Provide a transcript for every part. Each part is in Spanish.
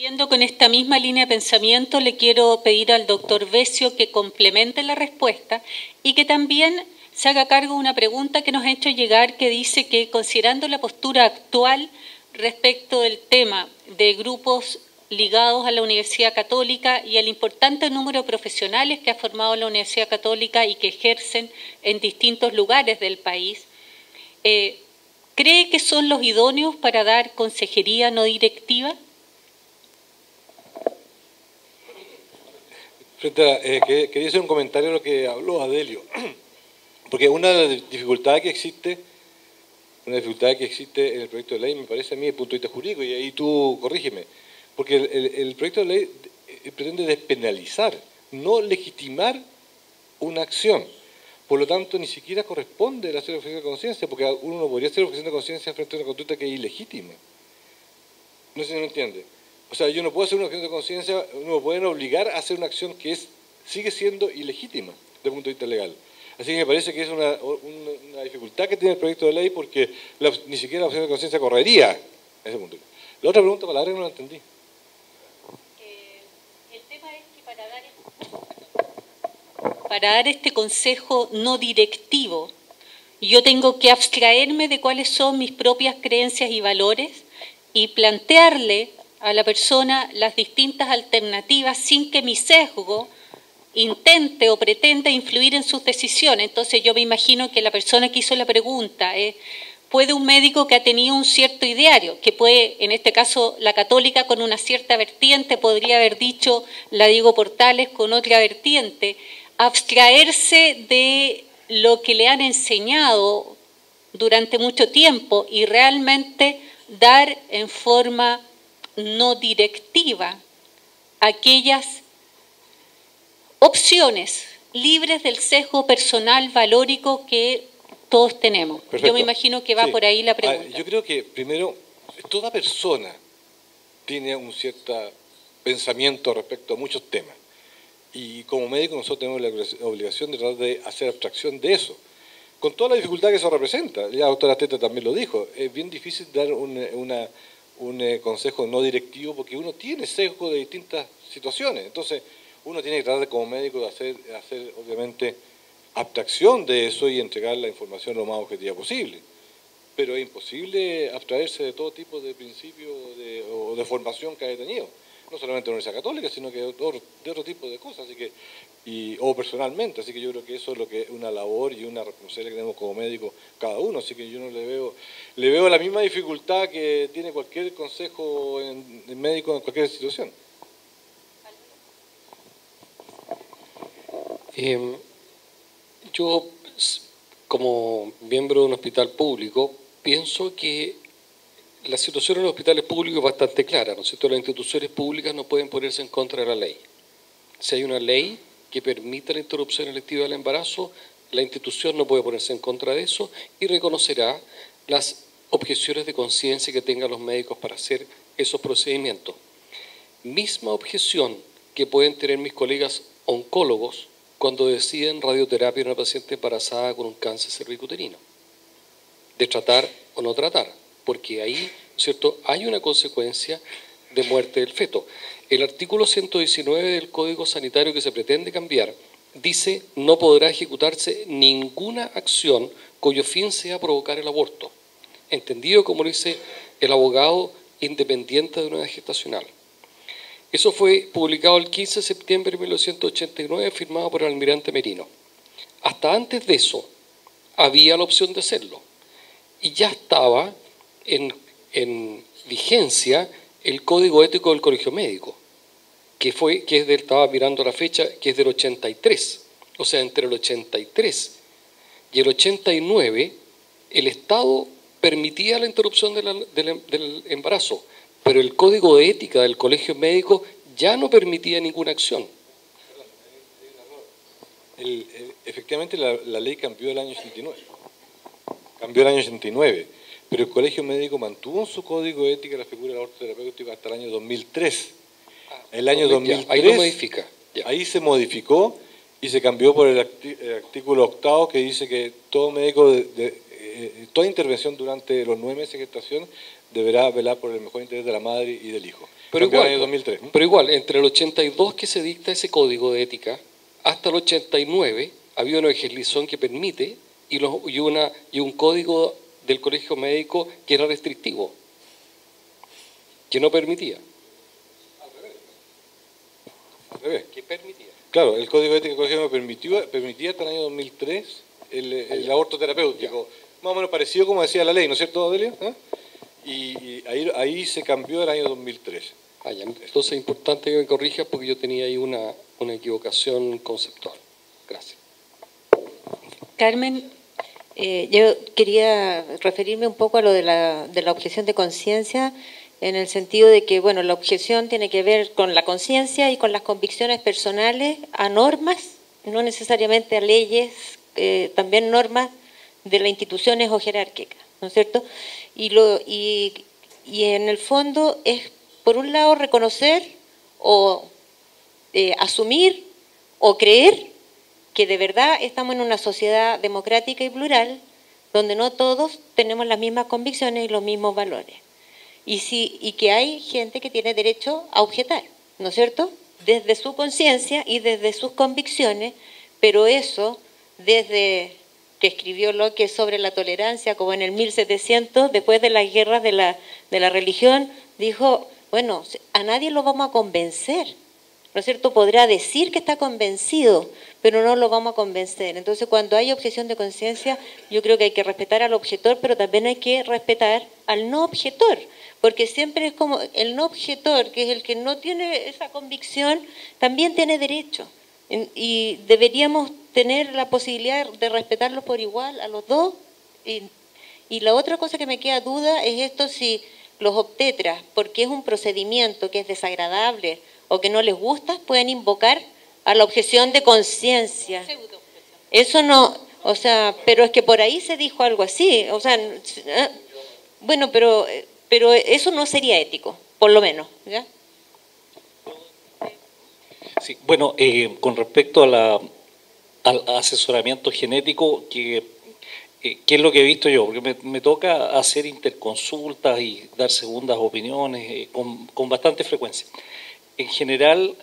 Siguiendo con esta misma línea de pensamiento, le quiero pedir al doctor Besio que complemente la respuesta y que también se haga cargo de una pregunta que nos ha hecho llegar que dice que, considerando la postura actual respecto del tema de grupos ligados a la Universidad Católica y el importante número de profesionales que ha formado la Universidad Católica y que ejercen en distintos lugares del país, ¿cree que son los idóneos para dar consejería no directiva? Quería hacer un comentario a lo que habló Adelio, porque una de las dificultades que existe, en el proyecto de ley, me parece a mí, desde el punto de vista jurídico, y ahí tú corrígeme, porque el proyecto de ley pretende despenalizar, no legitimar una acción. Por lo tanto, ni siquiera corresponde el hacer objeción de conciencia, porque uno no podría hacer objeción de conciencia frente a una conducta que es ilegítima. No sé si me entiende. O sea, yo no puedo hacer una objeción de conciencia, no me pueden obligar a hacer una acción que sigue siendo ilegítima desde el punto de vista legal. Así que me parece que es una dificultad que tiene el proyecto de ley porque ni siquiera la objeción de conciencia correría en ese punto. La otra pregunta, palabra que no la entendí. El tema es que para dar este consejo no directivo, yo tengo que abstraerme de cuáles son mis propias creencias y valores y plantearle a la persona las distintas alternativas sin que mi sesgo intente o pretenda influir en sus decisiones. Entonces yo me imagino que la persona que hizo la pregunta ¿puede un médico que ha tenido un cierto ideario, que puede, en este caso la Católica con una cierta vertiente, podría haber dicho la Diego Portales con otra vertiente, abstraerse de lo que le han enseñado durante mucho tiempo y realmente dar en forma no directiva aquellas opciones libres del sesgo personal valórico que todos tenemos? Perfecto. Yo me imagino que va por ahí la pregunta. Yo creo que primero, toda persona tiene un cierto pensamiento respecto a muchos temas. Y como médicos nosotros tenemos la obligación de tratar de hacer abstracción de eso, con toda la dificultad que eso representa. Ya la doctora Teta también lo dijo, es bien difícil dar un consejo no directivo porque uno tiene sesgo de distintas situaciones. Entonces, uno tiene que tratar como médico de hacer obviamente abstracción de eso y entregar la información lo más objetiva posible. Pero es imposible abstraerse de todo tipo de principios o de formación que haya tenido. No solamente en la Universidad Católica, sino que de otro tipo de cosas, o personalmente. Así que yo creo que eso es lo que es una labor y una responsabilidad que tenemos como médicos cada uno. Así que yo no le veo la misma dificultad que tiene cualquier consejo en médico en cualquier institución. Yo, como miembro de un hospital público, pienso que la situación en los hospitales públicos es bastante clara, ¿no es cierto? Las instituciones públicas no pueden ponerse en contra de la ley. Si hay una ley que permita la interrupción electiva del embarazo, la institución no puede ponerse en contra de eso y reconocerá las objeciones de conciencia que tengan los médicos para hacer esos procedimientos. Misma objeción que pueden tener mis colegas oncólogos cuando deciden radioterapia en una paciente embarazada con un cáncer cervicuterino, de tratar o no tratar, porque ahí, ¿cierto?, hay una consecuencia de muerte del feto. El artículo 119 del Código Sanitario que se pretende cambiar dice no podrá ejecutarse ninguna acción cuyo fin sea provocar el aborto, entendido como lo dice el abogado independiente de una edad gestacional. Eso fue publicado el 15 de septiembre de 1989, firmado por el almirante Merino. Hasta antes de eso había la opción de hacerlo y ya estaba en vigencia el Código Ético del Colegio Médico, estaba mirando la fecha, que es del 83. O sea, entre el 83 y el 89, el Estado permitía la interrupción del embarazo, pero el Código de Ética del Colegio Médico ya no permitía ninguna acción. Efectivamente, la ley cambió el año 89. Cambió el año 89. Pero el Colegio Médico mantuvo en su código de ética la figura del aborto terapéutico hasta el año 2003. El año 2003, ahí lo modifica. Ahí se modificó y se cambió por el artículo 8º que dice que todo médico, toda intervención durante los 9 meses de gestación deberá velar por el mejor interés de la madre y del hijo. Pero Cambió igual, en el año 2003. pero igual, entre el 82 que se dicta ese código de ética, hasta el 89 había una legislación que permite y un código del colegio médico que era restrictivo, que no permitía. Al revés. Que permitía. Claro, el Código de Ética del Colegio Médico permitía hasta el año 2003 el aborto terapéutico, más o menos parecido como decía la ley, ¿no es cierto, Adelio? ¿Ah? Y ahí se cambió el año 2003. Entonces es importante que me corrijas porque yo tenía ahí una equivocación conceptual. Gracias. Carmen, yo quería referirme un poco a lo de la objeción de conciencia, en el sentido de que, bueno, la objeción tiene que ver con la conciencia y con las convicciones personales a normas, no necesariamente a leyes, también normas de las instituciones o jerárquicas, ¿no es cierto? Y en el fondo es, por un lado, reconocer o asumir o creer que de verdad estamos en una sociedad democrática y plural, donde no todos tenemos las mismas convicciones y los mismos valores. Y que hay gente que tiene derecho a objetar, ¿no es cierto?, desde su conciencia y desde sus convicciones, pero eso, desde que escribió Locke sobre la tolerancia, como en el 1700, después de las guerras de la religión, dijo, bueno, a nadie lo vamos a convencer, ¿no es cierto?, podrá decir que está convencido, pero no lo vamos a convencer. Entonces, cuando hay objeción de conciencia, yo creo que hay que respetar al objetor, pero también hay que respetar al no objetor, porque siempre es como el no objetor, que es el que no tiene esa convicción, también tiene derecho. Y deberíamos tener la posibilidad de respetarlos por igual a los dos. Y la otra cosa que me queda duda es esto, si los obstetras, porque es un procedimiento que es desagradable o que no les gusta, pueden invocar a la objeción de conciencia. Eso no, o sea, pero es que por ahí se dijo algo así, o sea, bueno, pero eso no sería ético, por lo menos, ¿ya? Sí, bueno, con respecto al asesoramiento genético, ¿qué es lo que he visto yo? Porque me toca hacer interconsultas y dar segundas opiniones con bastante frecuencia. En general,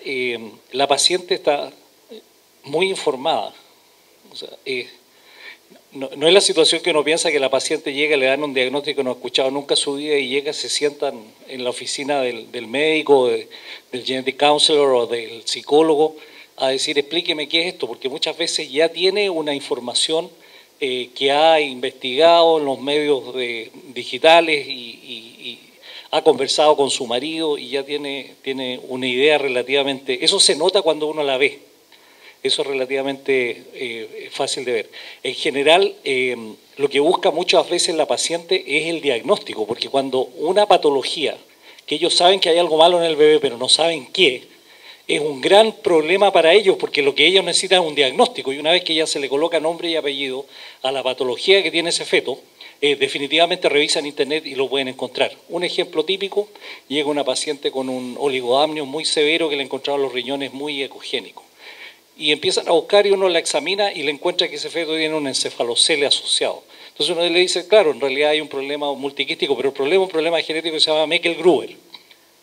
la paciente está muy informada. O sea, no es la situación que uno piensa que la paciente llega, le dan un diagnóstico que no ha escuchado nunca en su vida y llega, se sientan en la oficina del médico, del genetic counselor o del psicólogo a decir, explíqueme qué es esto, porque muchas veces ya tiene una información que ha investigado en los medios digitales y ha conversado con su marido y ya tiene una idea relativamente, eso se nota cuando uno la ve. Eso es relativamente fácil de ver. En general, lo que busca muchas veces la paciente es el diagnóstico, porque cuando una patología, que ellos saben que hay algo malo en el bebé, pero no saben qué, es un gran problema para ellos, porque lo que ellos necesitan es un diagnóstico, y una vez que ya se le coloca nombre y apellido a la patología que tiene ese feto, definitivamente revisan internet y lo pueden encontrar. Un ejemplo típico, llega una paciente con un oligodamnio muy severo que le encontraron los riñones muy ecogénicos. Y empiezan a buscar y uno la examina y le encuentra que ese feto tiene un encefalocele asociado. Entonces uno le dice, claro, en realidad hay un problema multiquístico, pero el problema es un problema genético que se llama Meckel-Gruber.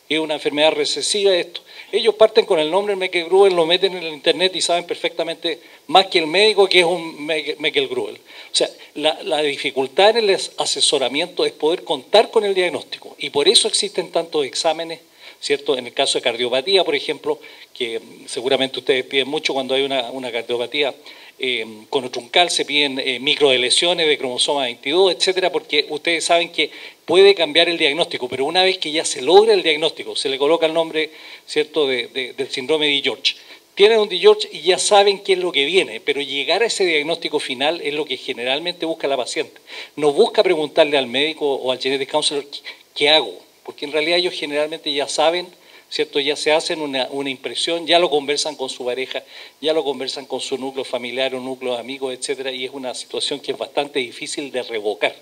Es una enfermedad recesiva esto. Ellos parten con el nombre Meckel-Gruber, lo meten en el internet y saben perfectamente más que el médico que es un Meckel-Gruber. O sea, la dificultad en el asesoramiento es poder contar con el diagnóstico. Y por eso existen tantos exámenes, ¿cierto? En el caso de cardiopatía, por ejemplo, que seguramente ustedes piden mucho cuando hay una cardiopatía conotruncal, se piden microdeleciones de cromosoma 22, etcétera, porque ustedes saben que puede cambiar el diagnóstico, pero una vez que ya se logra el diagnóstico, se le coloca el nombre, ¿cierto?, del síndrome de George. Tienen un de George y ya saben qué es lo que viene, pero llegar a ese diagnóstico final es lo que generalmente busca la paciente. No busca preguntarle al médico o al genetic counselor qué hago, porque en realidad ellos generalmente ya saben, ¿cierto? Ya se hacen una impresión, ya lo conversan con su pareja, ya lo conversan con su núcleo familiar o núcleo de amigos, etcétera, y es una situación que es bastante difícil de revocar.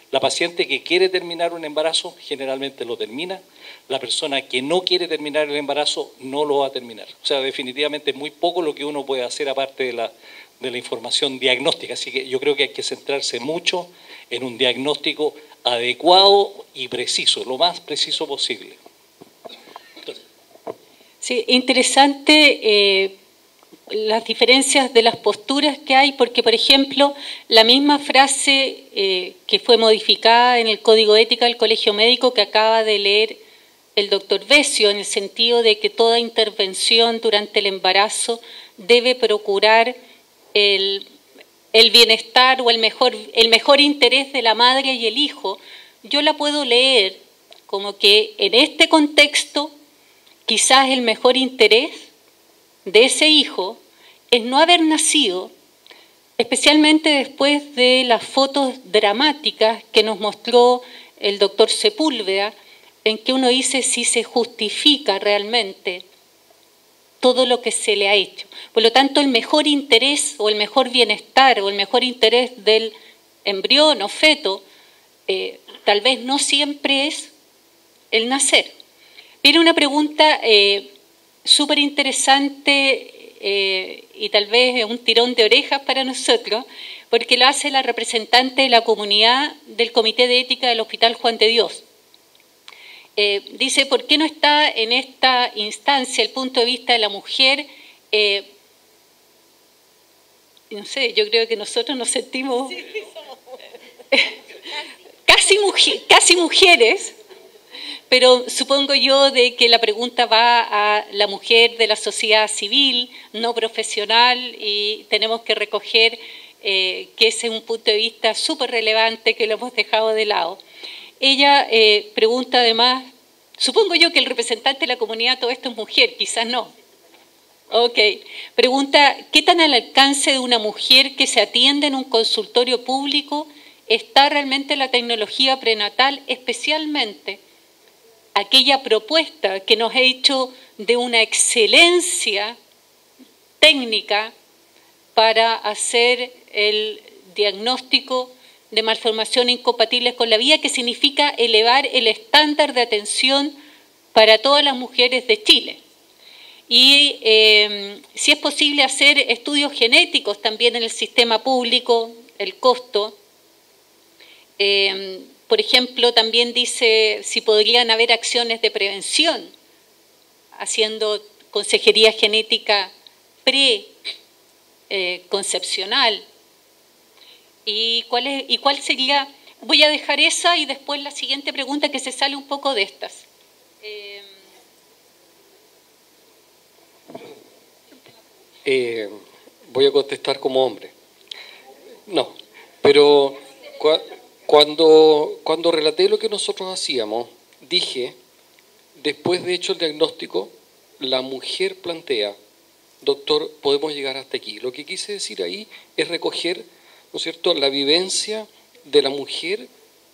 La paciente que quiere terminar un embarazo generalmente lo termina, la persona que no quiere terminar el embarazo no lo va a terminar. O sea, definitivamente es muy poco lo que uno puede hacer aparte de la información diagnóstica. Así que yo creo que hay que centrarse mucho en un diagnóstico adecuado y preciso, lo más preciso posible. Sí, interesante las diferencias de las posturas que hay, porque, por ejemplo, la misma frase que fue modificada en el Código de Ética del Colegio Médico que acaba de leer el doctor Besio, en el sentido de que toda intervención durante el embarazo debe procurar el bienestar o el mejor interés de la madre y el hijo, yo la puedo leer como que en este contexto quizás el mejor interés de ese hijo es no haber nacido, especialmente después de las fotos dramáticas que nos mostró el doctor Sepúlveda, en que uno dice si se justifica realmente todo lo que se le ha hecho. Por lo tanto, el mejor interés o el mejor bienestar o el mejor interés del embrión o feto tal vez no siempre es el nacer. Viene una pregunta súper interesante y tal vez un tirón de orejas para nosotros, porque lo hace la representante de la comunidad del Comité de Ética del Hospital Juan de Dios. Dice, ¿por qué no está en esta instancia el punto de vista de la mujer? No sé, yo creo que nosotros nos sentimos casi mujeres, pero supongo yo de que la pregunta va a la mujer de la sociedad civil, no profesional, y tenemos que recoger que ese es un punto de vista súper relevante que lo hemos dejado de lado. Ella pregunta además, supongo yo que el representante de la comunidad todo esto es mujer, quizás no. Ok, pregunta, ¿qué tan al alcance de una mujer que se atiende en un consultorio público está realmente la tecnología prenatal, especialmente aquella propuesta que nos ha hecho de una excelencia técnica para hacer el diagnóstico de malformaciones incompatibles con la vida, que significa elevar el estándar de atención para todas las mujeres de Chile? Y si es posible hacer estudios genéticos también en el sistema público, el costo. Por ejemplo, también dice si podrían haber acciones de prevención, haciendo consejería genética preconcepcional. ¿Y cuál sería? Voy a dejar esa y después la siguiente pregunta que se sale un poco de estas. Voy a contestar como hombre. No, pero cuando relaté lo que nosotros hacíamos, dije, después de hecho el diagnóstico, la mujer plantea, doctor, podemos llegar hasta aquí. Lo que quise decir ahí es recoger, ¿no es cierto?, la vivencia de la mujer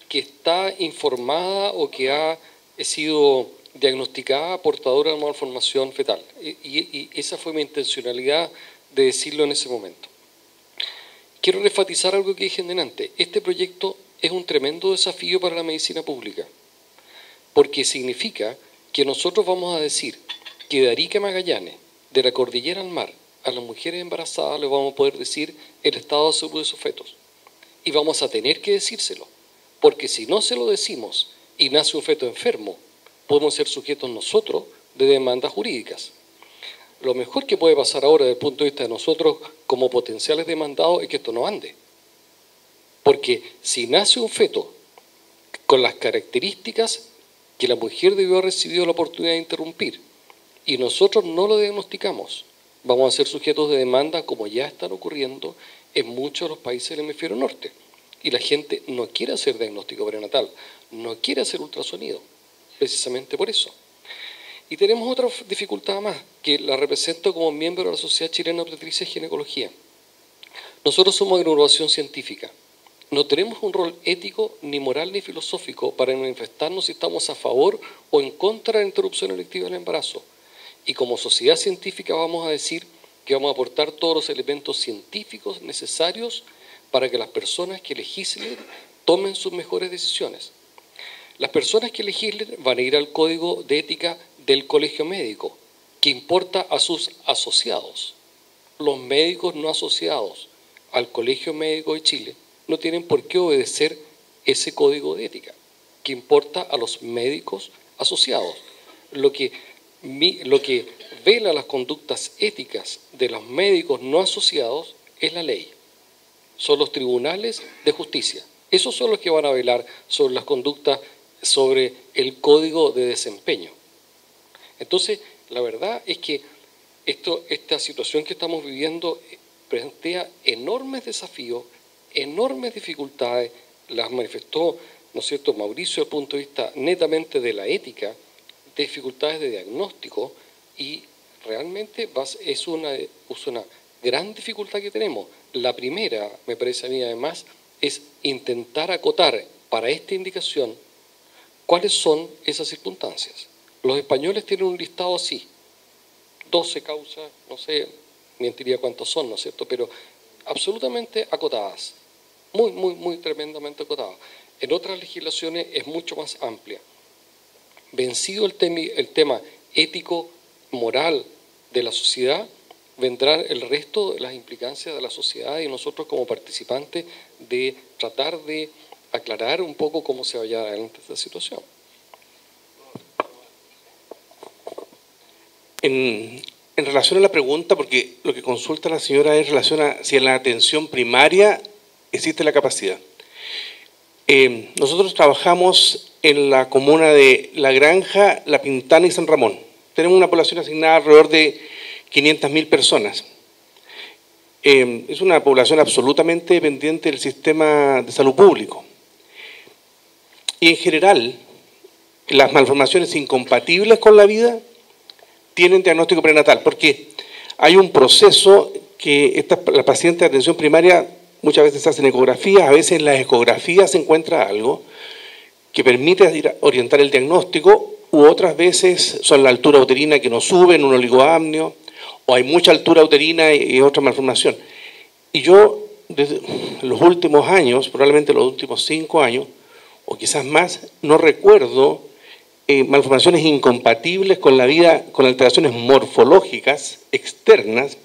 que está informada o que ha sido diagnosticada portadora de malformación fetal. Y esa fue mi intencionalidad de decirlo en ese momento. Quiero enfatizar algo que dije antes. Este proyecto es un tremendo desafío para la medicina pública, porque significa que nosotros vamos a decir que de Arica a Magallanes, de la cordillera al mar, a las mujeres embarazadas les vamos a poder decir el estado de salud de sus fetos. Y vamos a tener que decírselo, porque si no se lo decimos y nace un feto enfermo, podemos ser sujetos nosotros de demandas jurídicas. Lo mejor que puede pasar ahora desde el punto de vista de nosotros como potenciales demandados es que esto no ande. Porque si nace un feto con las características que la mujer debió haber recibido la oportunidad de interrumpir y nosotros no lo diagnosticamos, vamos a ser sujetos de demanda como ya están ocurriendo en muchos de los países del hemisferio norte. Y la gente no quiere hacer diagnóstico prenatal, no quiere hacer ultrasonido, precisamente por eso. Y tenemos otra dificultad más, que la represento como miembro de la Sociedad Chilena de Obstetricia y Ginecología. Nosotros somos una agrupación científica. No tenemos un rol ético, ni moral, ni filosófico para manifestarnos si estamos a favor o en contra de la interrupción electiva del embarazo. Y como sociedad científica vamos a decir que vamos a aportar todos los elementos científicos necesarios para que las personas que legislen tomen sus mejores decisiones. Las personas que legislen van a ir al código de ética del colegio médico, que importa a sus asociados. Los médicos no asociados al Colegio Médico de Chile no tienen por qué obedecer ese código de ética, que importa a los médicos asociados. Lo que vela las conductas éticas de los médicos no asociados es la ley. Son los tribunales de justicia. Esos son los que van a velar sobre las conductas, sobre el código de desempeño. Entonces, la verdad es que esta situación que estamos viviendo plantea enormes desafíos, enormes dificultades, las manifestó, ¿no es cierto?, Mauricio, desde el punto de vista netamente de la ética, dificultades de diagnóstico, y realmente es una gran dificultad que tenemos. La primera, me parece a mí además, es intentar acotar para esta indicación cuáles son esas circunstancias. Los españoles tienen un listado así, 12 causas, no sé, mentiría cuántos son, ¿no es cierto?, pero absolutamente acotadas, muy tremendamente acotadas. En otras legislaciones es mucho más amplia. Vencido el tema ético, moral de la sociedad, vendrán el resto de las implicancias de la sociedad y nosotros como participantes de tratar de aclarar un poco cómo se va a llevar adelante esta situación. En relación a la pregunta, porque lo que consulta la señora es en relación a si en la atención primaria existe la capacidad. Nosotros trabajamos en la comuna de La Granja, La Pintana y San Ramón. Tenemos una población asignada alrededor de 500.000 personas. Es una población absolutamente dependiente del sistema de salud público. Y en general, las malformaciones incompatibles con la vida tienen diagnóstico prenatal, porque hay un proceso que las pacientes de atención primaria muchas veces hacen ecografías, a veces en las ecografías se encuentra algo que permite orientar el diagnóstico, u otras veces son la altura uterina que no sube en un oligoamnio, o hay mucha altura uterina y otra malformación. Y yo, desde los últimos años, probablemente los últimos 5 años, o quizás más, no recuerdo malformaciones incompatibles con la vida, con alteraciones morfológicas externas,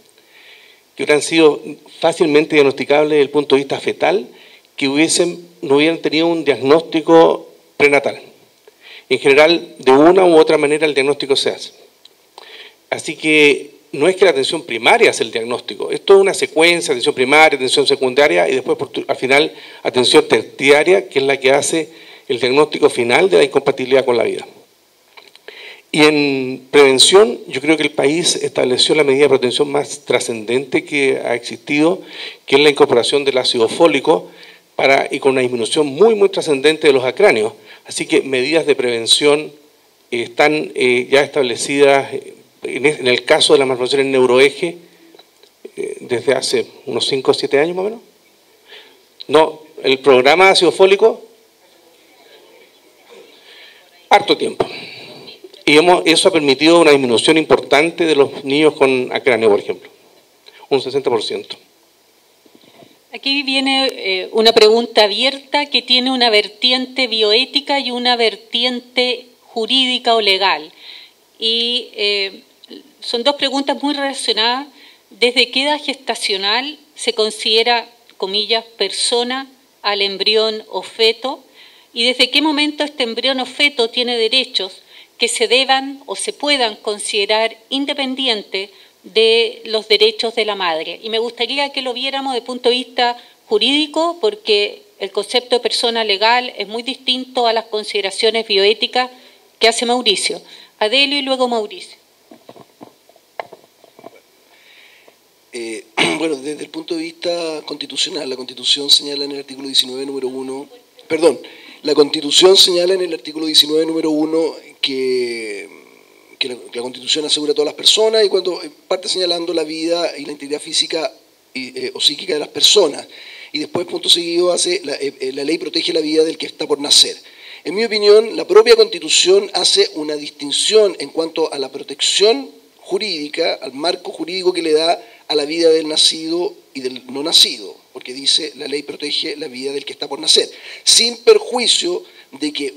que hubieran sido fácilmente diagnosticables desde el punto de vista fetal, que no hubieran tenido un diagnóstico prenatal. En general, de una u otra manera el diagnóstico se hace. Así que no es que la atención primaria hace el diagnóstico, es toda una secuencia, atención primaria, atención secundaria y después al final atención terciaria, que es la que hace el diagnóstico final de la incompatibilidad con la vida. Y en prevención, yo creo que el país estableció la medida de protección más trascendente que ha existido, que es la incorporación del ácido fólico, y con una disminución muy trascendente de los acráneos. Así que medidas de prevención están ya establecidas en el caso de las malformaciones en neuroeje desde hace unos 5 o 7 años más o menos. No, el programa de ácido fólico, harto tiempo. Y eso ha permitido una disminución importante de los niños con acráneo, por ejemplo, un 60%. Aquí viene una pregunta abierta que tiene una vertiente bioética y una vertiente jurídica o legal. Y son dos preguntas muy relacionadas. ¿Desde qué edad gestacional se considera, comillas, persona al embrión o feto? ¿Y desde qué momento este embrión o feto tiene derechos que se deban o se puedan considerar independientes de los derechos de la madre? Y me gustaría que lo viéramos desde el punto de vista jurídico, porque el concepto de persona legal es muy distinto a las consideraciones bioéticas que hace Mauricio. Adelio y luego Mauricio. Bueno, desde el punto de vista constitucional, la Constitución señala en el artículo 19, número 1, perdón, la Constitución señala en el artículo 19, número 1, que la Constitución asegura a todas las personas, y cuando parte señalando la vida y la integridad física o psíquica de las personas. Y después, punto seguido, hace la ley protege la vida del que está por nacer. En mi opinión, la propia Constitución hace una distinción en cuanto a la protección jurídica, al marco jurídico que le da a la vida del nacido y del no nacido, porque dice la ley protege la vida del que está por nacer, sin perjuicio de que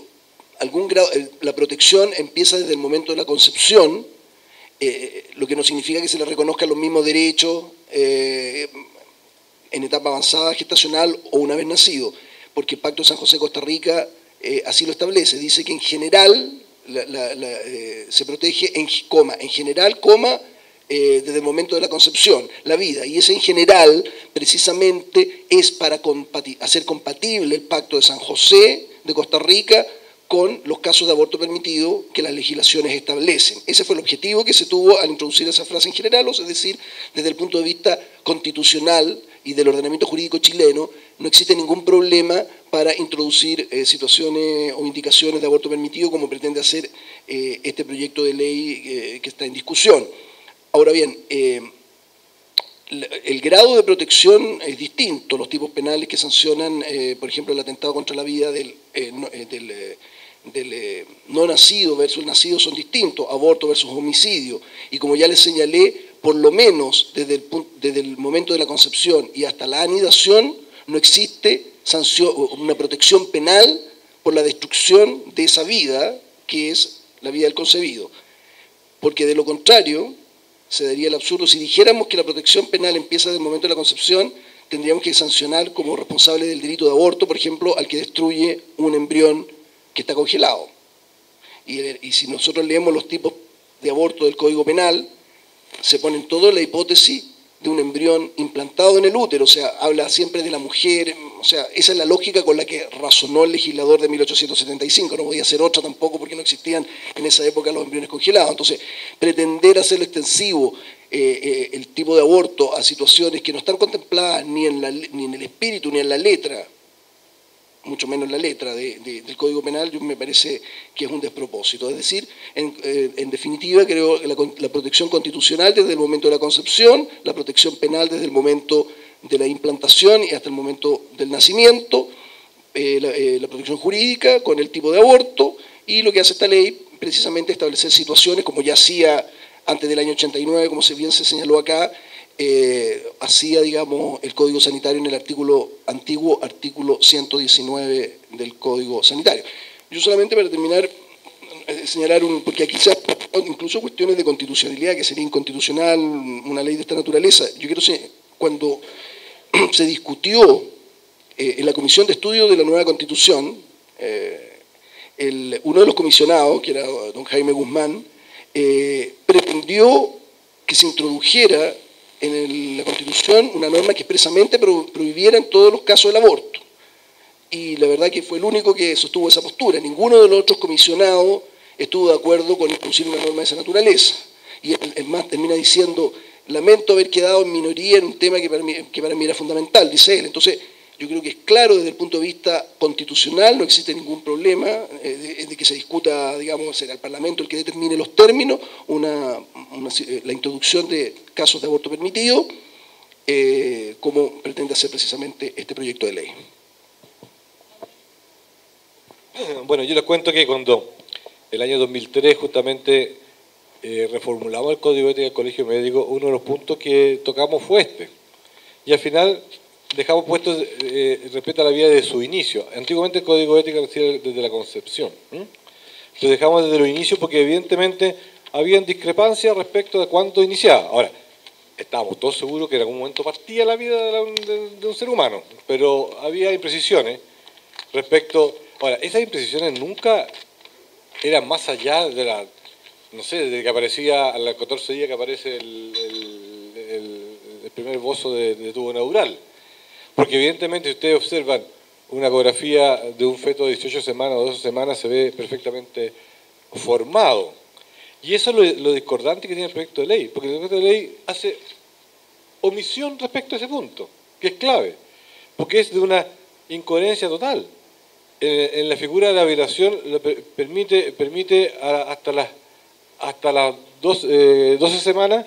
algún grado, la protección empieza desde el momento de la concepción, lo que no significa que se le reconozcan los mismos derechos en etapa avanzada gestacional o una vez nacido, porque el Pacto de San José de Costa Rica así lo establece, dice que en general se protege en general, desde el momento de la concepción, la vida, y ese en general precisamente es para hacer compatible el Pacto de San José de Costa Rica con los casos de aborto permitido que las legislaciones establecen. Ese fue el objetivo que se tuvo al introducir esa frase en general, es decir, desde el punto de vista constitucional y del ordenamiento jurídico chileno, no existe ningún problema para introducir situaciones o indicaciones de aborto permitido como pretende hacer este proyecto de ley que está en discusión. Ahora bien, el grado de protección es distinto. Los tipos penales que sancionan, por ejemplo, el atentado contra la vida del no nacido versus el nacido son distintos, aborto versus homicidio. Y como ya les señalé, por lo menos desde el momento de la concepción y hasta la anidación, no existe una protección penal por la destrucción de esa vida, que es la vida del concebido. Porque de lo contrario, se daría el absurdo. Si dijéramos que la protección penal empieza desde el momento de la concepción, tendríamos que sancionar como responsable del delito de aborto, por ejemplo, al que destruye un embrión que está congelado. Y si nosotros leemos los tipos de aborto del Código Penal, se pone en todo la hipótesis de un embrión implantado en el útero, o sea, habla siempre de la mujer, o sea, esa es la lógica con la que razonó el legislador de 1875, no podía ser otra tampoco porque no existían en esa época los embriones congelados. Entonces, pretender hacerlo extensivo el tipo de aborto a situaciones que no están contempladas ni en el espíritu ni en la letra, mucho menos la letra del Código Penal, yo me parece que es un despropósito. Es decir, en definitiva, creo que la protección constitucional desde el momento de la concepción, la protección penal desde el momento de la implantación y hasta el momento del nacimiento, la protección jurídica con el tipo de aborto, y lo que hace esta ley precisamente establecer situaciones como ya hacía antes del año 89, como bien se señaló acá, hacía, digamos, el Código Sanitario en el antiguo artículo 119 del Código Sanitario. Yo solamente para terminar, señalar, porque aquí se han incluso cuestiones de constitucionalidad, que sería inconstitucional una ley de esta naturaleza. Yo quiero saber, cuando se discutió en la Comisión de Estudio de la Nueva Constitución, uno de los comisionados, que era don Jaime Guzmán, pretendió que se introdujera en la Constitución una norma que expresamente prohibiera en todos los casos el aborto. Y la verdad que fue el único que sostuvo esa postura. Ninguno de los otros comisionados estuvo de acuerdo con introducir una norma de esa naturaleza. Y el más termina diciendo, lamento haber quedado en minoría en un tema que para mí era fundamental, dice él. Entonces, yo creo que es claro desde el punto de vista constitucional, no existe ningún problema de que se discuta, digamos, será el Parlamento el que determine los términos, la introducción de casos de aborto permitido, como pretende hacer precisamente este proyecto de ley. Bueno, yo les cuento que cuando el año 2003 justamente reformulamos el Código de Ética del Colegio Médico, uno de los puntos que tocamos fue este. Y al final dejamos puesto respecto a la vida de su inicio. Antiguamente el Código de Ética decía desde la concepción. Lo dejamos desde los inicios porque evidentemente habían discrepancias respecto de cuándo iniciaba. Ahora, estábamos todos seguros que en algún momento partía la vida de un ser humano, pero había imprecisiones respecto. Ahora, esas imprecisiones nunca eran más allá de la, no sé, desde que aparecía a los 14 días que aparece el primer bozo de tubo neural. Porque evidentemente si ustedes observan una ecografía de un feto de 18 semanas o 12 semanas se ve perfectamente formado. Y eso es lo discordante que tiene el proyecto de ley, porque el proyecto de ley hace omisión respecto a ese punto, que es clave, porque es de una incoherencia total. En la figura de la violación permite hasta las 12 semanas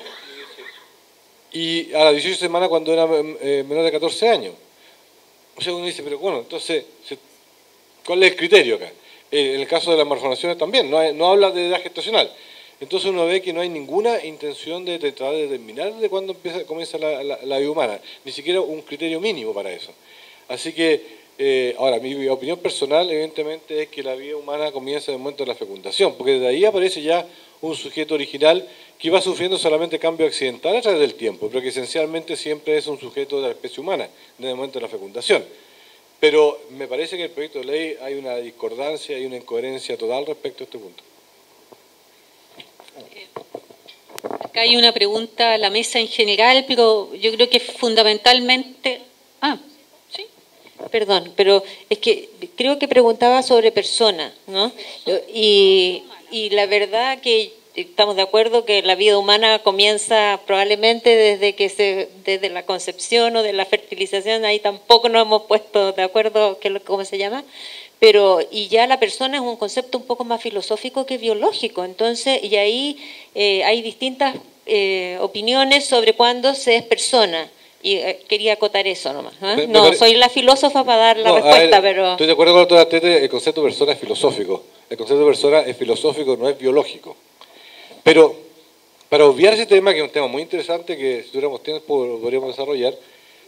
y a las 18 semanas cuando era menor de 14 años. O sea, uno dice, pero bueno, entonces, ¿cuál es el criterio acá? En el caso de las malformaciones también, no habla de edad gestacional. Entonces uno ve que no hay ninguna intención de tratar de determinar de cuándo comienza la vida humana, ni siquiera un criterio mínimo para eso. Así que Ahora, mi opinión personal, evidentemente, es que la vida humana comienza en el momento de la fecundación, porque desde ahí aparece ya un sujeto original que va sufriendo solamente cambio accidental a través del tiempo, pero que esencialmente siempre es un sujeto de la especie humana, desde el momento de la fecundación. Pero me parece que en el proyecto de ley hay una discordancia, hay una incoherencia total respecto a este punto. Acá hay una pregunta a la mesa en general, pero yo creo que fundamentalmente... sí. Perdón, pero es que creo que preguntaba sobre personas, ¿no? Y la verdad que estamos de acuerdo que la vida humana comienza probablemente desde la concepción o de la fertilización, ahí tampoco nos hemos puesto de acuerdo cómo se llama, pero y ya la persona es un concepto un poco más filosófico que biológico, entonces, y ahí hay distintas opiniones sobre cuándo se es persona. Y quería acotar eso nomás. No soy la filósofa para dar la respuesta, pero... Estoy de acuerdo con toda Tete, el concepto de persona es filosófico. El concepto de persona es filosófico, no es biológico. Pero, para obviar ese tema, que es un tema muy interesante, que si tuviéramos tiempo podríamos desarrollar,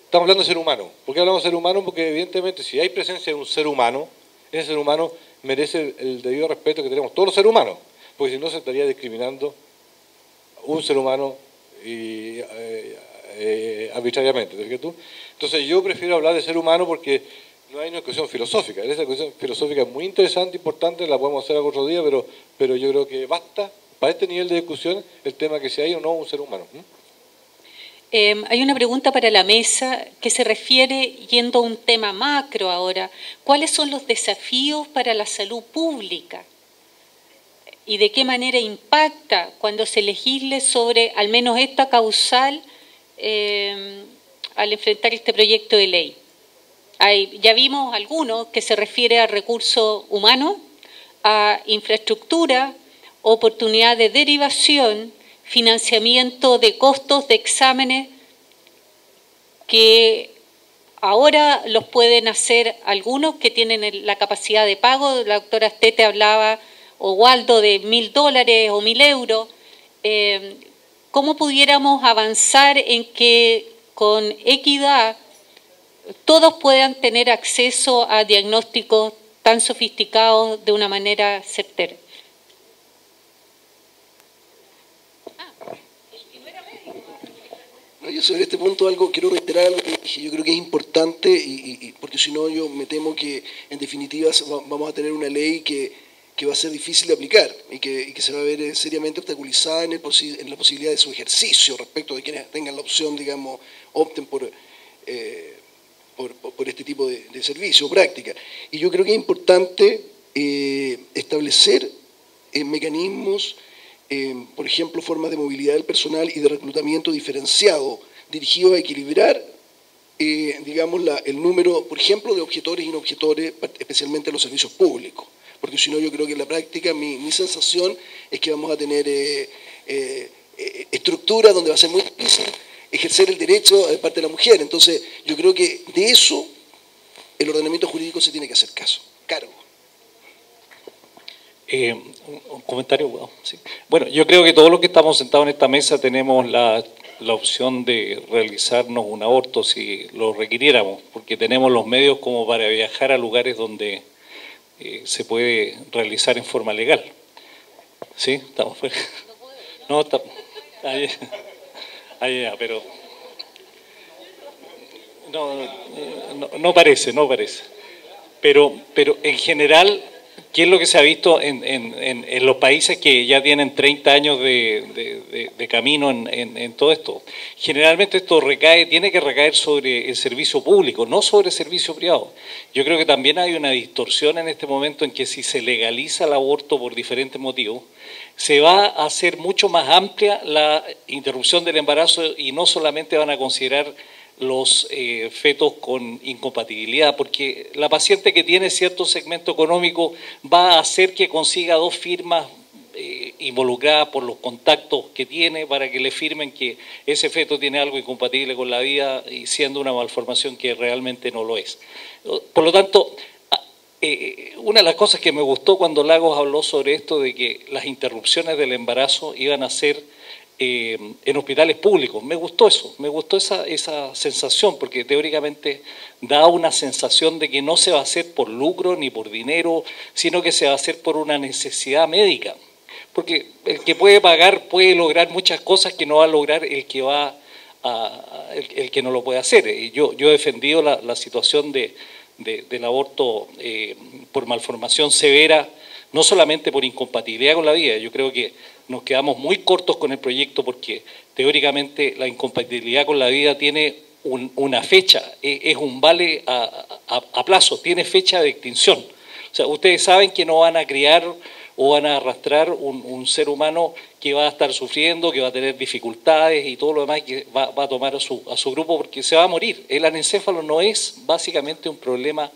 estamos hablando de ser humano. ¿Por qué hablamos de ser humano? Porque evidentemente si hay presencia de un ser humano, ese ser humano merece el debido respeto que tenemos todos los seres humanos. Porque si no se estaría discriminando un ser humano y... arbitrariamente, ¿sabes tú? Entonces yo prefiero hablar de ser humano porque no hay una cuestión filosófica. Esa cuestión filosófica es muy interesante, importante, la podemos hacer algún otro día, pero yo creo que basta para este nivel de discusión el tema que si hay o no un ser humano. Hay una pregunta para la mesa que se refiere, yendo a un tema macro ahora, ¿cuáles son los desafíos para la salud pública? ¿Y de qué manera impacta cuando se legisle sobre al menos esta causal al enfrentar este proyecto de ley? Ya vimos algunos que se refiere a recursos humanos, a infraestructura, oportunidad de derivación, financiamiento de costos de exámenes que ahora los pueden hacer algunos que tienen la capacidad de pago. La doctora Tete hablaba, o Waldo, de $1.000 o 1.000 euros. ¿Cómo pudiéramos avanzar en que con equidad todos puedan tener acceso a diagnósticos tan sofisticados de una manera certera? Yo sobre este punto quiero reiterar algo que dije. Yo creo que es importante, porque si no yo me temo que en definitiva vamos a tener una ley que va a ser difícil de aplicar y que se va a ver seriamente obstaculizada en la posibilidad de su ejercicio respecto de quienes tengan la opción, digamos, opten por este tipo de servicio o práctica. Y yo creo que es importante establecer mecanismos, por ejemplo, formas de movilidad del personal y de reclutamiento diferenciado, dirigidos a equilibrar, digamos, el número, por ejemplo, de objetores y no objetores, especialmente en los servicios públicos. Porque si no, yo creo que en la práctica mi sensación es que vamos a tener estructuras donde va a ser muy difícil ejercer el derecho de parte de la mujer. Entonces, yo creo que de eso el ordenamiento jurídico se tiene que hacer cargo. Un comentario. Bueno, sí. Bueno, yo creo que todos los que estamos sentados en esta mesa tenemos la opción de realizarnos un aborto si lo requiriéramos, porque tenemos los medios como para viajar a lugares donde se puede realizar en forma legal. ¿Sí? ¿Estamos fuera? No, está... pero... No parece. Pero en general, ¿qué es lo que se ha visto en los países que ya tienen 30 años de camino en todo esto? Generalmente esto tiene que recaer sobre el servicio público, no sobre el servicio privado. Yo creo que también hay una distorsión en este momento en que si se legaliza el aborto por diferentes motivos, se va a hacer mucho más amplia la interrupción del embarazo y no solamente van a considerar los fetos con incompatibilidad, porque la paciente que tiene cierto segmento económico va a hacer que consiga 2 firmas involucradas por los contactos que tiene para que le firmen que ese feto tiene algo incompatible con la vida y siendo una malformación que realmente no lo es. Por lo tanto, una de las cosas que me gustó cuando Lagos habló sobre esto de que las interrupciones del embarazo iban a ser en hospitales públicos. Me gustó eso, me gustó esa sensación, porque teóricamente da una sensación de que no se va a hacer por lucro ni por dinero, sino que se va a hacer por una necesidad médica. Porque el que puede pagar puede lograr muchas cosas que no va a lograr el que no lo puede hacer. Yo he defendido la situación del aborto por malformación severa, no solamente por incompatibilidad con la vida. Yo creo que nos quedamos muy cortos con el proyecto porque teóricamente la incompatibilidad con la vida tiene una fecha, es un vale a plazo, tiene fecha de extinción. O sea, ustedes saben que no van a criar o van a arrastrar un ser humano que va a estar sufriendo, que va a tener dificultades y todo lo demás, que va a tomar a su grupo porque se va a morir. El anencéfalo no es básicamente un problema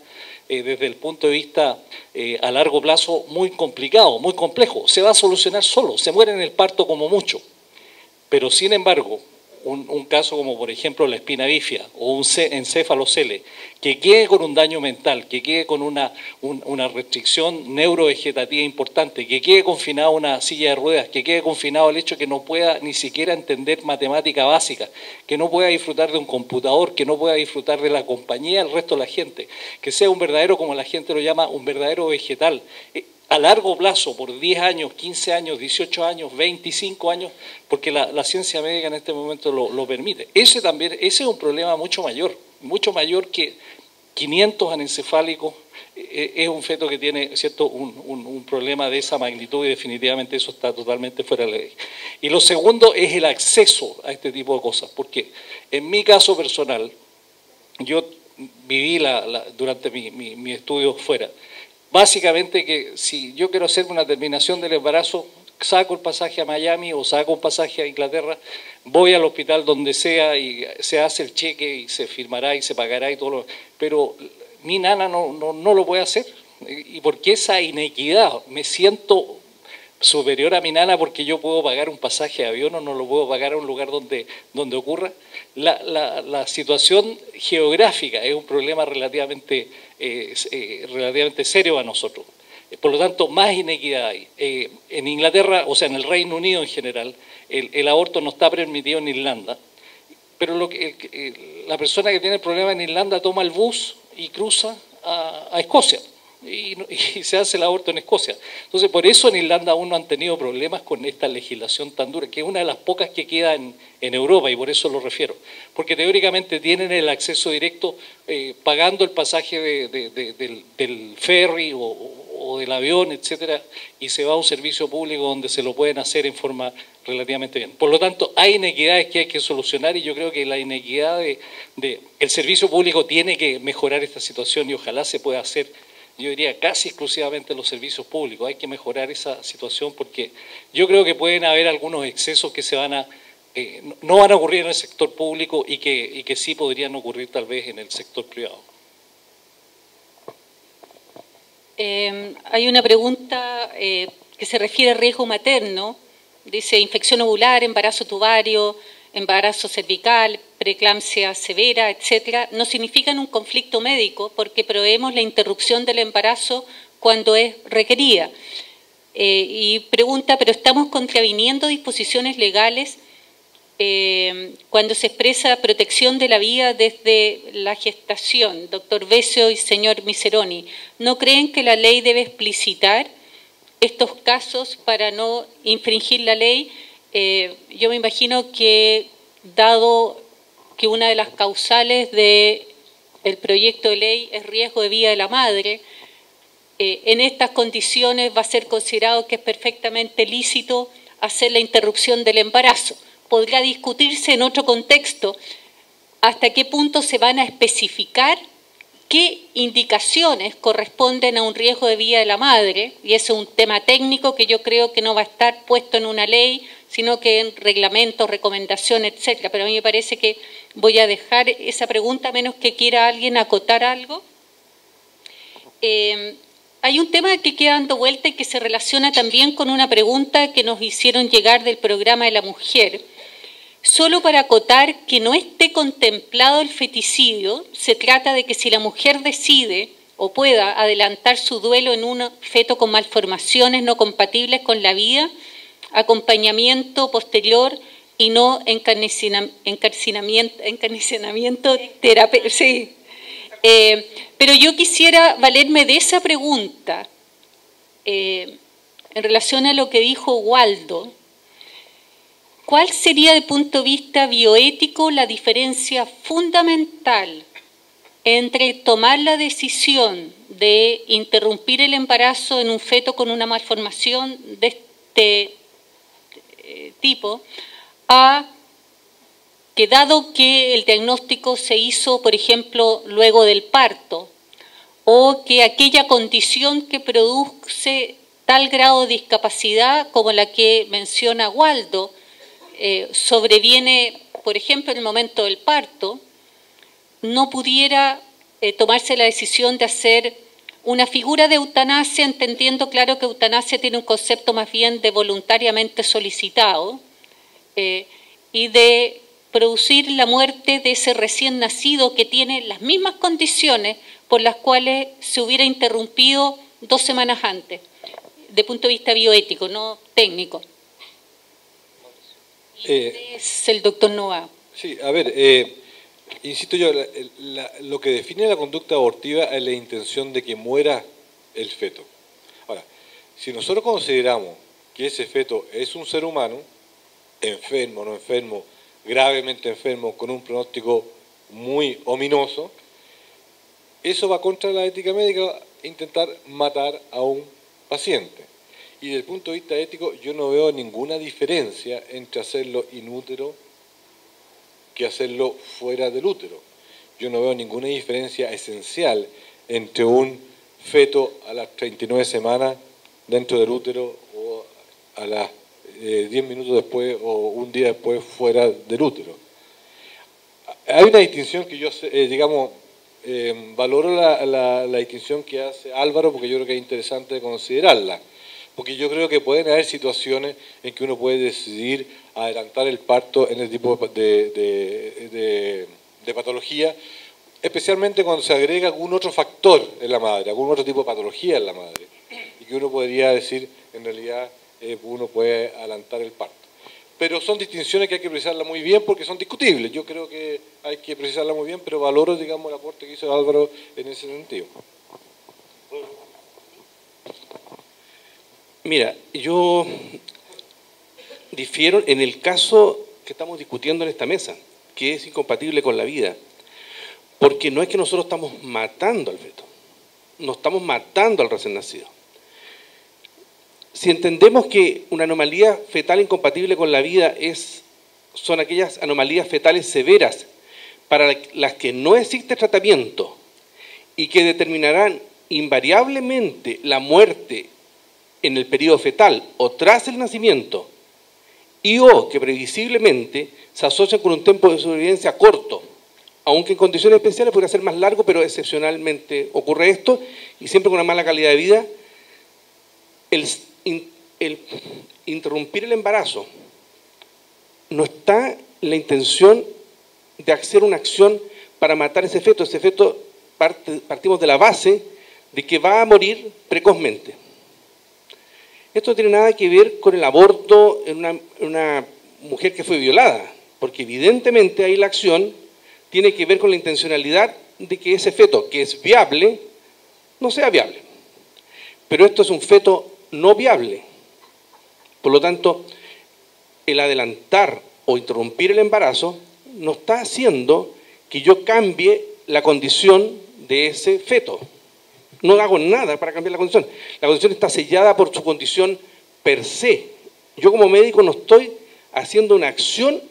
desde el punto de vista a largo plazo muy complicado, muy complejo. Se va a solucionar solo, se muere en el parto como mucho. Pero sin embargo, un caso como por ejemplo la espina bífida o un encéfalo-cele, que quede con un daño mental, que quede con una restricción neurovegetativa importante, que quede confinado a una silla de ruedas, que quede confinado al hecho que no pueda ni siquiera entender matemática básica, que no pueda disfrutar de un computador, que no pueda disfrutar de la compañía del resto de la gente, que sea un verdadero, como la gente lo llama, un verdadero vegetal. A largo plazo, por 10 años, 15 años, 18 años, 25 años, porque la ciencia médica en este momento lo permite. Ese es un problema mucho mayor que 500 anencefálicos. Es un feto que tiene, ¿cierto?, un problema de esa magnitud y definitivamente eso está totalmente fuera de la ley. Y lo segundo es el acceso a este tipo de cosas, porque en mi caso personal, yo viví durante mi estudio fuera. Básicamente que si yo quiero hacer una terminación del embarazo, saco el pasaje a Miami o saco un pasaje a Inglaterra, voy al hospital donde sea y se hace el cheque y se firmará y se pagará y todo lo... Pero mi nana no lo puede hacer. ¿Y por qué esa inequidad? Me siento superior a mi nana porque yo puedo pagar un pasaje de avión o no lo puedo pagar a un lugar donde ocurra. La situación geográfica es un problema relativamente serio a nosotros. Por lo tanto, más inequidad hay. En Inglaterra, o sea, en el Reino Unido en general, el aborto no está permitido en Irlanda, pero la persona que tiene el problema en Irlanda toma el bus y cruza a Escocia. Y se hace el aborto en Escocia. Entonces, por eso en Irlanda aún no han tenido problemas con esta legislación tan dura, que es una de las pocas que queda en Europa, y por eso lo refiero. Porque teóricamente tienen el acceso directo pagando el pasaje del ferry o del avión, etcétera, y se va a un servicio público donde se lo pueden hacer en forma relativamente bien. Por lo tanto, hay inequidades que hay que solucionar y yo creo que la inequidad el servicio público tiene que mejorar esta situación y ojalá se pueda hacer, yo diría, casi exclusivamente en los servicios públicos. Hay que mejorar esa situación porque yo creo que pueden haber algunos excesos que no van a ocurrir en el sector público y que sí podrían ocurrir tal vez en el sector privado. Hay una pregunta que se refiere a riesgo materno. Dice infección ovular, embarazo tubario, embarazo cervical, preeclampsia severa, etcétera, no significan un conflicto médico porque proveemos la interrupción del embarazo cuando es requerida. Y pregunta, ¿pero estamos contraviniendo disposiciones legales cuando se expresa protección de la vida desde la gestación? Doctor Besio y señor Miseroni, ¿no creen que la ley debe explicitar estos casos para no infringir la ley? Yo me imagino que, dado que una de las causales del proyecto de ley es riesgo de vida de la madre, en estas condiciones va a ser considerado que es perfectamente lícito hacer la interrupción del embarazo. Podrá discutirse en otro contexto hasta qué punto se van a especificar qué indicaciones corresponden a un riesgo de vida de la madre, y ese es un tema técnico que yo creo que no va a estar puesto en una ley, sino que en reglamentos, recomendaciones, etcétera. Pero a mí me parece que voy a dejar esa pregunta, a menos que quiera alguien acotar algo. Hay un tema que queda dando vuelta y que se relaciona también con una pregunta que nos hicieron llegar del programa de la mujer. Solo para acotar que no esté contemplado el feticidio, se trata de que si la mujer decide o pueda adelantar su duelo en un feto con malformaciones no compatibles con la vida, acompañamiento posterior y no encarnicionamiento terapéutico. Sí. Pero yo quisiera valerme de esa pregunta en relación a lo que dijo Waldo. ¿Cuál sería, desde el punto de vista bioético, la diferencia fundamental entre tomar la decisión de interrumpir el embarazo en un feto con una malformación de este tipo, a que dado que el diagnóstico se hizo, por ejemplo, luego del parto, o que aquella condición que produce tal grado de discapacidad como la que menciona Waldo, sobreviene, por ejemplo, en el momento del parto, no pudiera tomarse la decisión de hacer una figura de eutanasia, entendiendo claro que eutanasia tiene un concepto más bien de voluntariamente solicitado, y de producir la muerte de ese recién nacido que tiene las mismas condiciones por las cuales se hubiera interrumpido 2 semanas antes, de punto de vista bioético, no técnico. Es el doctor Novoa. Sí, a ver, insisto yo, lo que define la conducta abortiva es la intención de que muera el feto. Ahora, si nosotros consideramos que ese feto es un ser humano, enfermo, no enfermo, gravemente enfermo, con un pronóstico muy ominoso, eso va contra la ética médica, intentar matar a un paciente. Y desde el punto de vista ético, yo no veo ninguna diferencia entre hacerlo in útero que hacerlo fuera del útero. Yo no veo ninguna diferencia esencial entre un feto a las 39 semanas dentro del útero o a las 10 minutos después o un día después fuera del útero. Hay una distinción que yo, valoro la distinción que hace Álvaro, porque yo creo que es interesante considerarla. Porque yo creo que pueden haber situaciones en que uno puede decidir adelantar el parto en el tipo de patología, especialmente cuando se agrega algún otro factor en la madre, algún otro tipo de patología en la madre, y que uno podría decir, en realidad, uno puede adelantar el parto. Pero son distinciones que hay que precisarlas muy bien porque son discutibles. Yo creo que hay que precisarlas muy bien, pero valoro, digamos, el aporte que hizo Álvaro en ese sentido. Mira, yo difiero en el caso que estamos discutiendo en esta mesa, que es incompatible con la vida, porque no es que nosotros estamos matando al feto, no estamos matando al recién nacido. Si entendemos que una anomalía fetal incompatible con la vida son aquellas anomalías fetales severas para las que no existe tratamiento y que determinarán invariablemente la muerte en el periodo fetal o tras el nacimiento, y o que previsiblemente se asocian con un tiempo de sobrevivencia corto, aunque en condiciones especiales podría ser más largo, pero excepcionalmente ocurre esto, y siempre con una mala calidad de vida, el interrumpir el embarazo no está en la intención de hacer una acción para matar ese feto. Ese feto partimos de la base de que va a morir precozmente. Esto no tiene nada que ver con el aborto en una mujer que fue violada, porque evidentemente ahí la acción tiene que ver con la intencionalidad de que ese feto, que es viable, no sea viable. Pero esto es un feto no viable. Por lo tanto, el adelantar o interrumpir el embarazo no está haciendo que yo cambie la condición de ese feto. No hago nada para cambiar la condición. La condición está sellada por su condición per se. Yo como médico no estoy haciendo una acción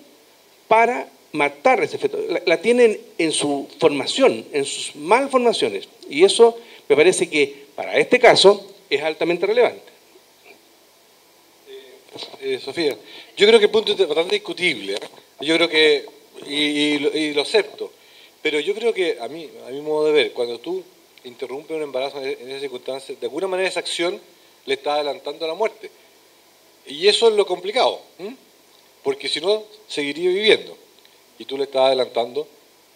para matar a ese feto. La tienen en su formación, en sus malformaciones. Y eso me parece que para este caso es altamente relevante. Sofía, yo creo que el punto es bastante discutible. Yo creo que, y lo acepto, pero yo creo que a mi modo de ver, cuando tú interrumpe un embarazo en esas circunstancias, de alguna manera esa acción le está adelantando a la muerte. Y eso es lo complicado, porque si no, seguiría viviendo. Y tú le estás adelantando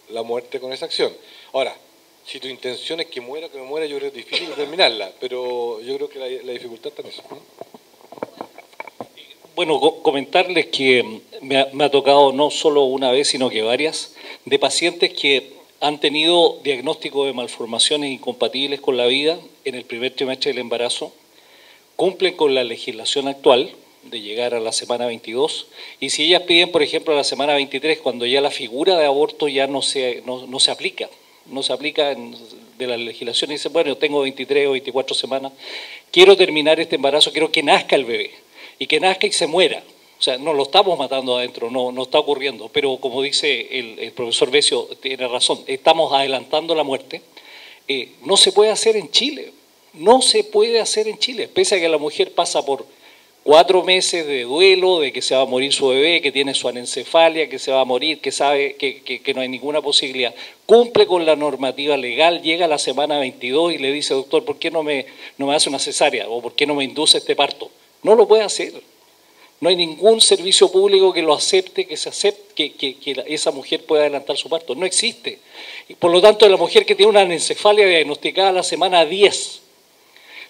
la muerte con esa acción. Ahora, si tu intención es que muera, yo creo que es difícil determinarla, pero yo creo que la dificultad está en eso. Bueno, comentarles que me ha tocado no solo una vez, sino que varias, de pacientes que han tenido diagnóstico de malformaciones incompatibles con la vida en el primer trimestre del embarazo, cumplen con la legislación actual de llegar a la semana 22, y si ellas piden, por ejemplo, a la semana 23, cuando ya la figura de aborto ya no se aplica, de la legislación, y dicen, bueno, yo tengo 23 o 24 semanas, quiero terminar este embarazo, quiero que nazca el bebé, y que nazca y se muera. O sea, no lo estamos matando adentro, no está ocurriendo, pero como dice el profesor Besio, tiene razón, estamos adelantando la muerte. No se puede hacer en Chile, no se puede hacer en Chile, pese a que la mujer pasa por 4 meses de duelo, de que se va a morir su bebé, que tiene su anencefalia, que se va a morir, que sabe que no hay ninguna posibilidad. Cumple con la normativa legal, llega a la semana 22 y le dice, doctor, ¿por qué no me hace una cesárea? ¿O por qué no me induce este parto? No lo puede hacer. No hay ningún servicio público que lo acepte, que esa mujer pueda adelantar su parto. No existe. Y por lo tanto, la mujer que tiene una anencefalia diagnosticada a la semana 10,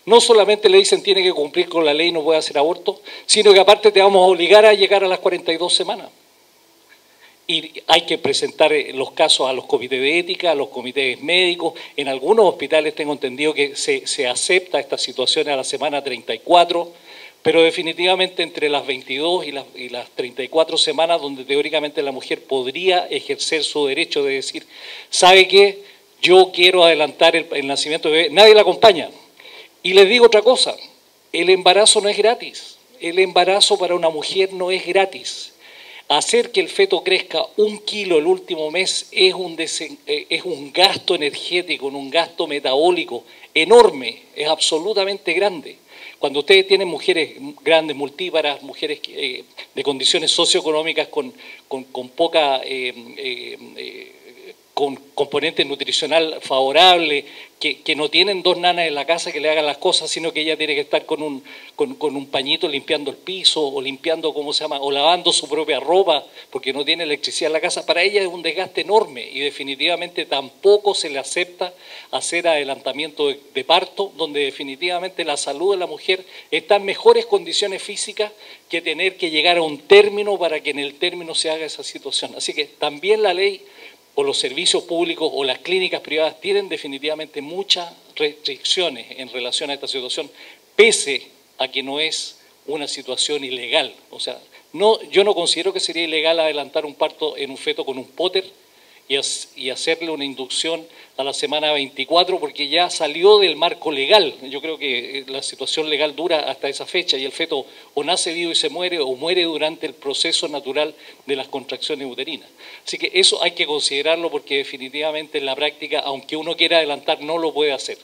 no solamente le dicen tiene que cumplir con la ley y no puede hacer aborto, sino que aparte te vamos a obligar a llegar a las 42 semanas. Y hay que presentar los casos a los comités de ética, a los comités médicos. En algunos hospitales tengo entendido que se acepta esta situación a la semana 34, pero definitivamente entre las 22 y las 34 semanas, donde teóricamente la mujer podría ejercer su derecho de decir, ¿sabe qué? Yo quiero adelantar el nacimiento de bebé. Nadie la acompaña. Y les digo otra cosa, el embarazo no es gratis. El embarazo para una mujer no es gratis. Hacer que el feto crezca 1 kilo el último mes es un gasto energético, un gasto metabólico enorme, es absolutamente grande. Cuando ustedes tienen mujeres grandes, multíparas, mujeres de condiciones socioeconómicas con poca con componente nutricional favorable, que no tienen 2 nanas en la casa que le hagan las cosas, sino que ella tiene que estar con un pañito limpiando el piso, o limpiando, ¿cómo se llama?, o lavando su propia ropa, porque no tiene electricidad en la casa. Para ella es un desgaste enorme, y definitivamente tampoco se le acepta hacer adelantamiento de parto, donde definitivamente la salud de la mujer está en mejores condiciones físicas que tener que llegar a un término para que en el término se haga esa situación. Así que también la ley o los servicios públicos o las clínicas privadas tienen definitivamente muchas restricciones en relación a esta situación, pese a que no es una situación ilegal. O sea, yo no considero que sería ilegal adelantar un parto en un feto con un póter y hacerle una inducción a la semana 24, porque ya salió del marco legal. Yo creo que la situación legal dura hasta esa fecha, y el feto o nace vivo y se muere, o muere durante el proceso natural de las contracciones uterinas. Así que eso hay que considerarlo, porque definitivamente en la práctica, aunque uno quiera adelantar, no lo puede hacer.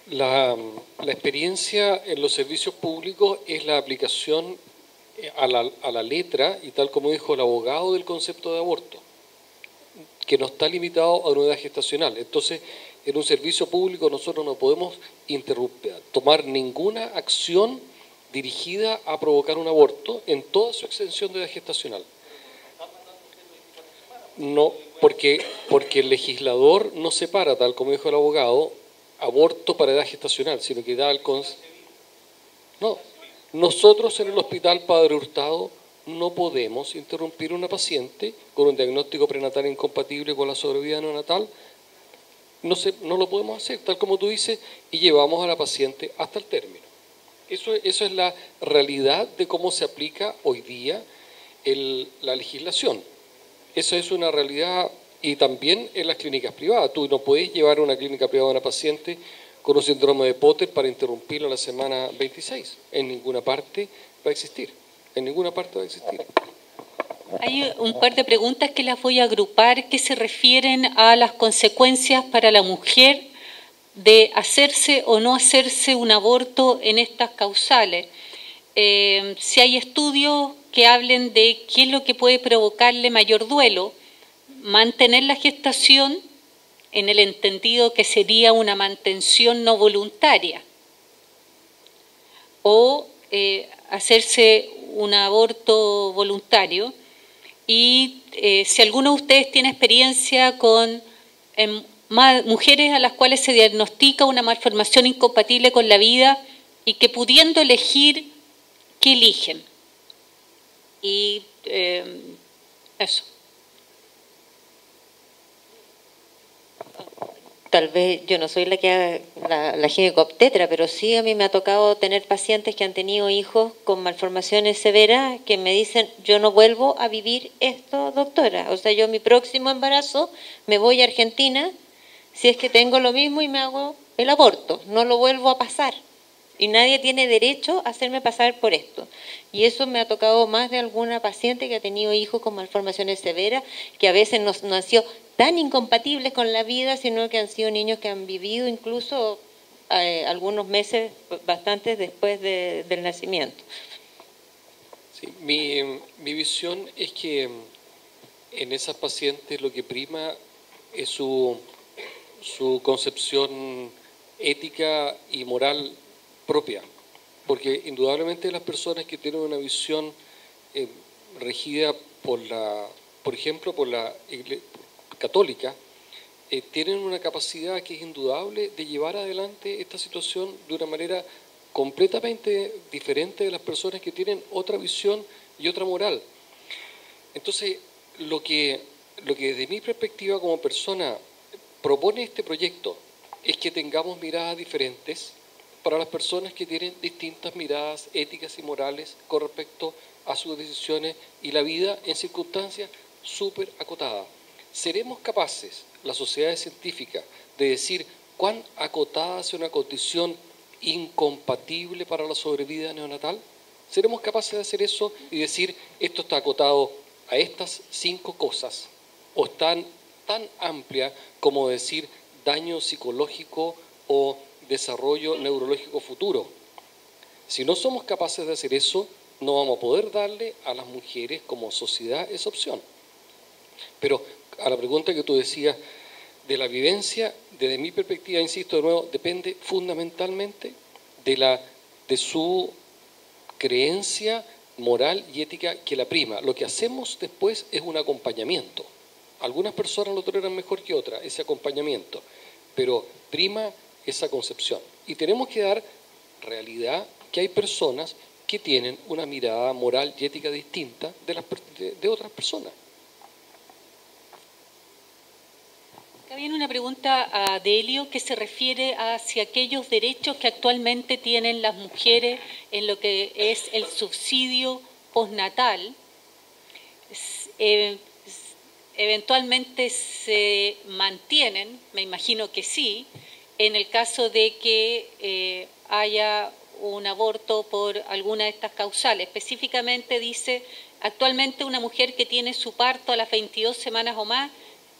La experiencia en los servicios públicos es la aplicación a la letra, y tal como dijo el abogado, del concepto de aborto, que no está limitado a una edad gestacional. Entonces, en un servicio público nosotros no podemos tomar ninguna acción dirigida a provocar un aborto en toda su extensión de edad gestacional. No, porque el legislador no separa, tal como dijo el abogado, aborto para edad gestacional, sino que da el No, nosotros en el Hospital Padre Hurtado no podemos interrumpir a una paciente con un diagnóstico prenatal incompatible con la sobrevida neonatal. No lo podemos hacer, tal como tú dices, y llevamos a la paciente hasta el término. Eso es la realidad de cómo se aplica hoy día la legislación. Esa es una realidad, y también en las clínicas privadas. Tú no puedes llevar a una clínica privada a una paciente con un síndrome de Potter para interrumpirlo a la semana 26. En ninguna parte va a existir. En ninguna parte va a existir. Hay un par de preguntas que las voy a agrupar, que se refieren a las consecuencias para la mujer de hacerse o no hacerse un aborto en estas causales. Si hay estudios que hablen de qué es lo que puede provocarle mayor duelo, mantener la gestación, en el entendido que sería una mantención no voluntaria, o hacerse un aborto voluntario. Y si alguno de ustedes tiene experiencia con mujeres a las cuales se diagnostica una malformación incompatible con la vida y que pudiendo elegir, ¿qué eligen? Y eso. Tal vez yo no soy la ginecobstetra, pero sí a mí me ha tocado tener pacientes que han tenido hijos con malformaciones severas que me dicen, yo no vuelvo a vivir esto, doctora. O sea, yo mi próximo embarazo me voy a Argentina si es que tengo lo mismo y me hago el aborto. No lo vuelvo a pasar. Y nadie tiene derecho a hacerme pasar por esto. Y eso me ha tocado más de alguna paciente que ha tenido hijos con malformaciones severas, que a veces no han sido tan incompatibles con la vida, sino que han sido niños que han vivido incluso algunos meses bastantes después del nacimiento. Sí, mi visión es que en esas pacientes lo que prima es su concepción ética y moral propia, porque indudablemente las personas que tienen una visión regida por ejemplo, por la Iglesia católica, tienen una capacidad que es indudable de llevar adelante esta situación de una manera completamente diferente de las personas que tienen otra visión y otra moral. Entonces, lo que desde mi perspectiva como persona propone este proyecto es que tengamos miradas diferentes para las personas que tienen distintas miradas éticas y morales con respecto a sus decisiones y la vida en circunstancias súper acotadas. ¿Seremos capaces, la sociedad científica, de decir cuán acotada es una condición incompatible para la sobrevida neonatal? ¿Seremos capaces de hacer eso y decir esto está acotado a estas 5 cosas? ¿O es tan amplia como decir daño psicológico o desarrollo neurológico futuro? Si no somos capaces de hacer eso, no vamos a poder darle a las mujeres como sociedad esa opción. Pero a la pregunta que tú decías de la vivencia, desde mi perspectiva, insisto de nuevo, depende fundamentalmente de su creencia moral y ética que la prima. Lo que hacemos después es un acompañamiento. Algunas personas lo toleran mejor que otras, ese acompañamiento, pero prima esa concepción. Y tenemos que dar realidad que hay personas que tienen una mirada moral y ética distinta de otras personas. Acá viene una pregunta a Delio que se refiere hacia aquellos derechos que actualmente tienen las mujeres en lo que es el subsidio postnatal. Eventualmente se mantienen, me imagino que sí, en el caso de que haya un aborto por alguna de estas causales. Específicamente dice, actualmente una mujer que tiene su parto a las 22 semanas o más,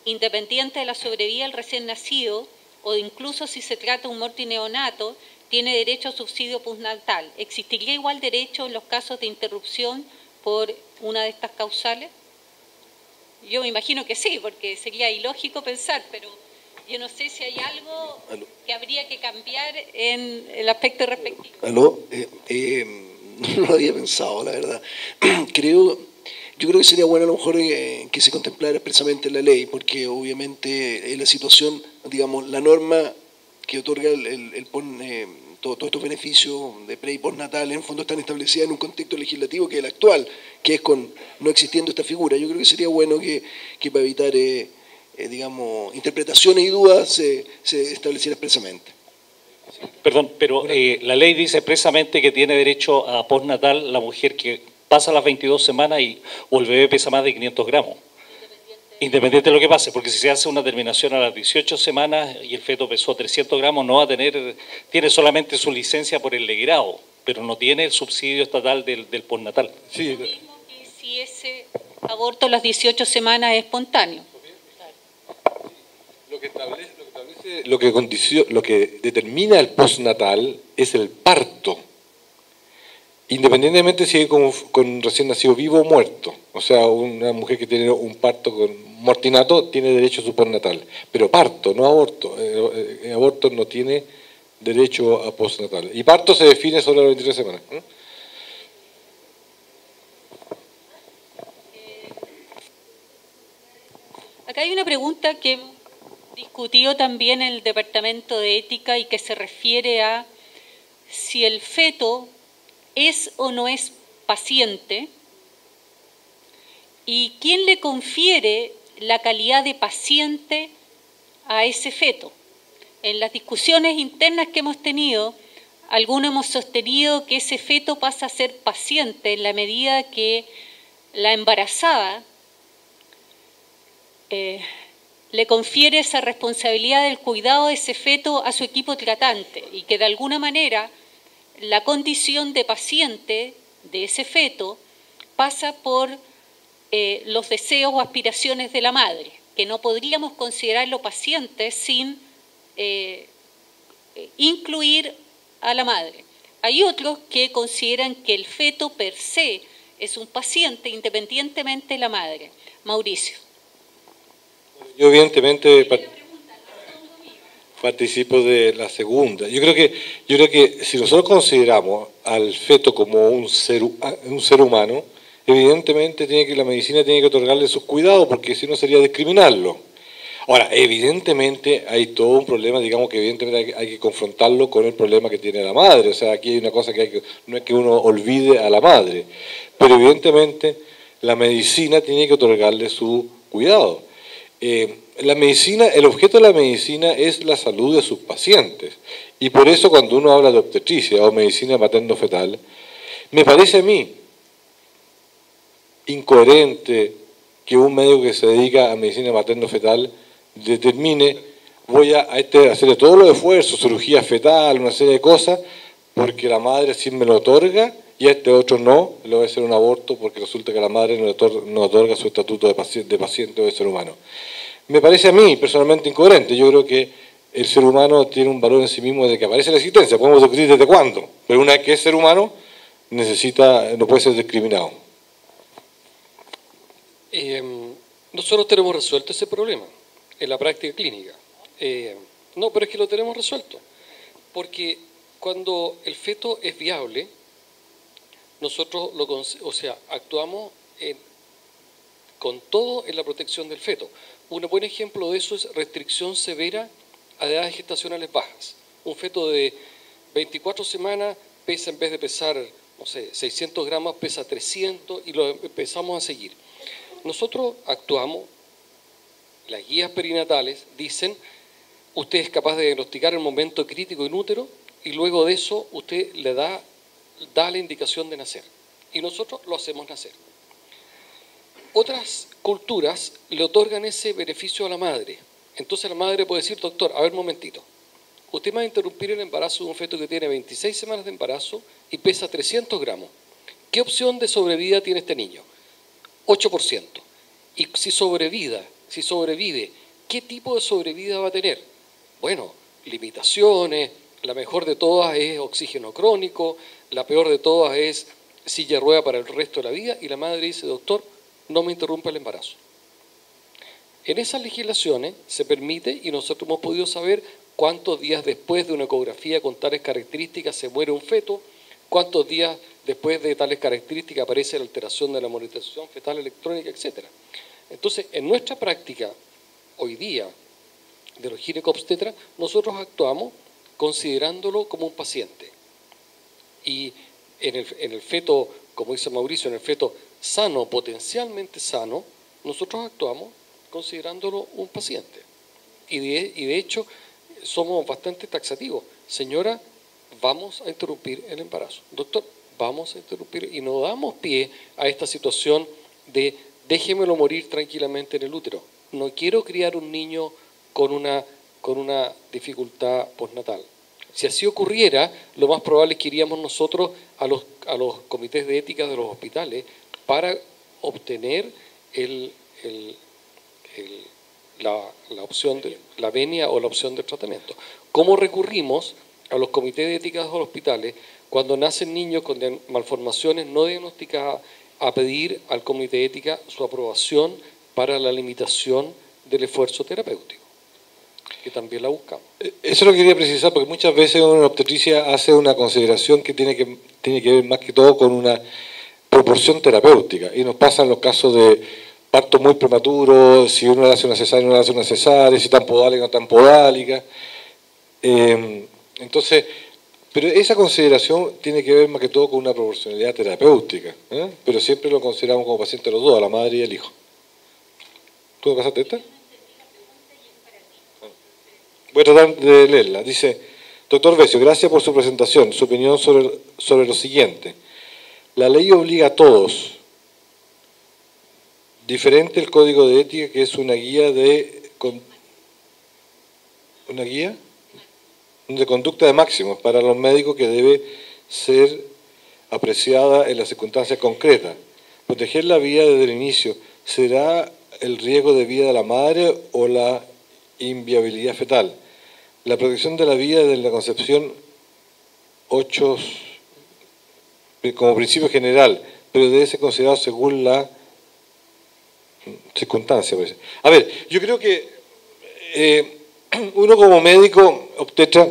independiente de la sobrevida del recién nacido, o incluso si se trata de un mortineonato, tiene derecho a subsidio postnatal. ¿Existiría igual derecho en los casos de interrupción por una de estas causales? Yo me imagino que sí, porque sería ilógico pensar, pero yo no sé si hay algo que habría que cambiar en el aspecto respectivo. ¿Aló? No lo había pensado, la verdad. Yo creo que sería bueno a lo mejor que se contemplara expresamente en la ley, porque obviamente la situación, digamos, la norma que otorga todos estos beneficios de pre y postnatal en fondo están establecidas en un contexto legislativo que es el actual, que es con no existiendo esta figura. Yo creo que sería bueno que para evitar digamos, interpretaciones y dudas se estableciera expresamente. Perdón, pero la ley dice expresamente que tiene derecho a postnatal la mujer que pasa las 22 semanas o el bebé pesa más de 500 gramos. Independiente de lo que pase, porque si se hace una terminación a las 18 semanas y el feto pesó 300 gramos, no va a tiene solamente su licencia por el legrado, pero no tiene el subsidio estatal del postnatal. Sí. Lo mismo que si ese aborto a las 18 semanas es espontáneo. Lo que determina el postnatal es el parto, independientemente si es con recién nacido vivo o muerto. O sea, una mujer que tiene un parto con mortinato tiene derecho a su postnatal, pero parto, no aborto. Aborto no tiene derecho a postnatal. Y parto se define sobre las 23 semanas. Acá hay una pregunta que hemos discutido también en el Departamento de Ética y que se refiere a si el feto es o no es paciente y quién le confiere la calidad de paciente a ese feto. En las discusiones internas que hemos tenido, algunos hemos sostenido que ese feto pasa a ser paciente en la medida que la embarazada le confiere esa responsabilidad del cuidado de ese feto a su equipo tratante y que de alguna manera la condición de paciente de ese feto pasa por los deseos o aspiraciones de la madre, que no podríamos considerarlo paciente sin incluir a la madre. Hay otros que consideran que el feto per se es un paciente independientemente de la madre. Mauricio. Yo evidentemente participo de la segunda. Yo creo que si nosotros consideramos al feto como un ser humano, evidentemente la medicina tiene que otorgarle sus cuidados, porque si no sería discriminarlo. Ahora, evidentemente hay todo un problema, digamos que evidentemente hay que confrontarlo con el problema que tiene la madre. O sea, aquí hay una cosa no es que uno olvide a la madre, pero evidentemente la medicina tiene que otorgarle su cuidado. La medicina, el objeto de la medicina es la salud de sus pacientes, y por eso cuando uno habla de obstetricia o medicina materno-fetal, me parece a mí incoherente que un médico que se dedica a medicina materno-fetal determine, voy a hacer todos los esfuerzos, cirugía fetal, una serie de cosas, porque la madre sí me lo otorga y a este otro no, le voy a hacer un aborto porque resulta que la madre no otorga su estatuto de paciente o de ser humano. Me parece a mí personalmente incoherente. Yo creo que el ser humano tiene un valor en sí mismo desde que aparece la existencia. Podemos discutir desde cuándo, pero una vez que es ser humano, no puede ser discriminado. Nosotros tenemos resuelto ese problema en la práctica clínica. No, pero es que lo tenemos resuelto. Porque cuando el feto es viable, nosotros actuamos con todo en la protección del feto. Un buen ejemplo de eso es restricción severa a edades gestacionales bajas. Un feto de 24 semanas pesa, en vez de pesar, no sé, 600 gramos, pesa 300 y lo empezamos a seguir. Nosotros actuamos, las guías perinatales dicen, usted es capaz de diagnosticar el momento crítico in útero y luego de eso usted le da la indicación de nacer. Y nosotros lo hacemos nacer. Otras culturas le otorgan ese beneficio a la madre. Entonces la madre puede decir, doctor, a ver un momentito, usted me va a interrumpir el embarazo de un feto que tiene 26 semanas de embarazo y pesa 300 gramos. ¿Qué opción de sobrevida tiene este niño? 8%. Y si sobrevive, ¿qué tipo de sobrevida va a tener? Bueno, limitaciones, la mejor de todas es oxígeno crónico, la peor de todas es silla de rueda para el resto de la vida, y la madre dice, doctor, no me interrumpa el embarazo. En esas legislaciones se permite, y nosotros hemos podido saber cuántos días después de una ecografía con tales características se muere un feto, cuántos días después de tales características aparece la alteración de la monitorización fetal electrónica, etc. Entonces, en nuestra práctica, hoy día, de los ginecobstetras, nosotros actuamos considerándolo como un paciente. Y en el feto, como dice Mauricio, en el feto sano, potencialmente sano, nosotros actuamos considerándolo un paciente. Y de hecho, somos bastante taxativos. Señora, vamos a interrumpir el embarazo. Doctor, vamos a interrumpir, y no damos pie a esta situación de déjemelo morir tranquilamente en el útero. No quiero criar un niño con una dificultad postnatal. Si así ocurriera, lo más probable es que iríamos nosotros a los comités de ética de los hospitales para obtener la opción de la venia o la opción de tratamiento. ¿Cómo recurrimos a los comités de ética de los hospitales cuando nacen niños con malformaciones no diagnosticadas, a pedir al comité de ética su aprobación para la limitación del esfuerzo terapéutico, que también la buscamos? Eso lo quería precisar, porque muchas veces una obstetricia hace una consideración que tiene que ver más que todo con una proporción terapéutica, y nos pasan los casos de parto muy prematuro, si uno le hace una cesárea o no le hace una cesárea, si tan podálica o no tan podálica. Entonces, Pero esa consideración tiene que ver más que todo con una proporcionalidad terapéutica, ¿eh? Pero siempre lo consideramos como pacientes los dos, a la madre y al hijo. ¿Tú me pasaste esta? Voy a tratar de leerla. Dice, doctor Besio, gracias por su presentación. Su opinión sobre lo siguiente. La ley obliga a todos, diferente el código de ética, que es una guía de conducta de máximos para los médicos que debe ser apreciada en las circunstancias concretas. Proteger la vida desde el inicio, ¿será el riesgo de vida de la madre o la inviabilidad fetal? La protección de la vida desde la concepción 8 como principio general, pero debe ser considerado según la circunstancia. Parece. A ver, yo creo que uno como médico obstetra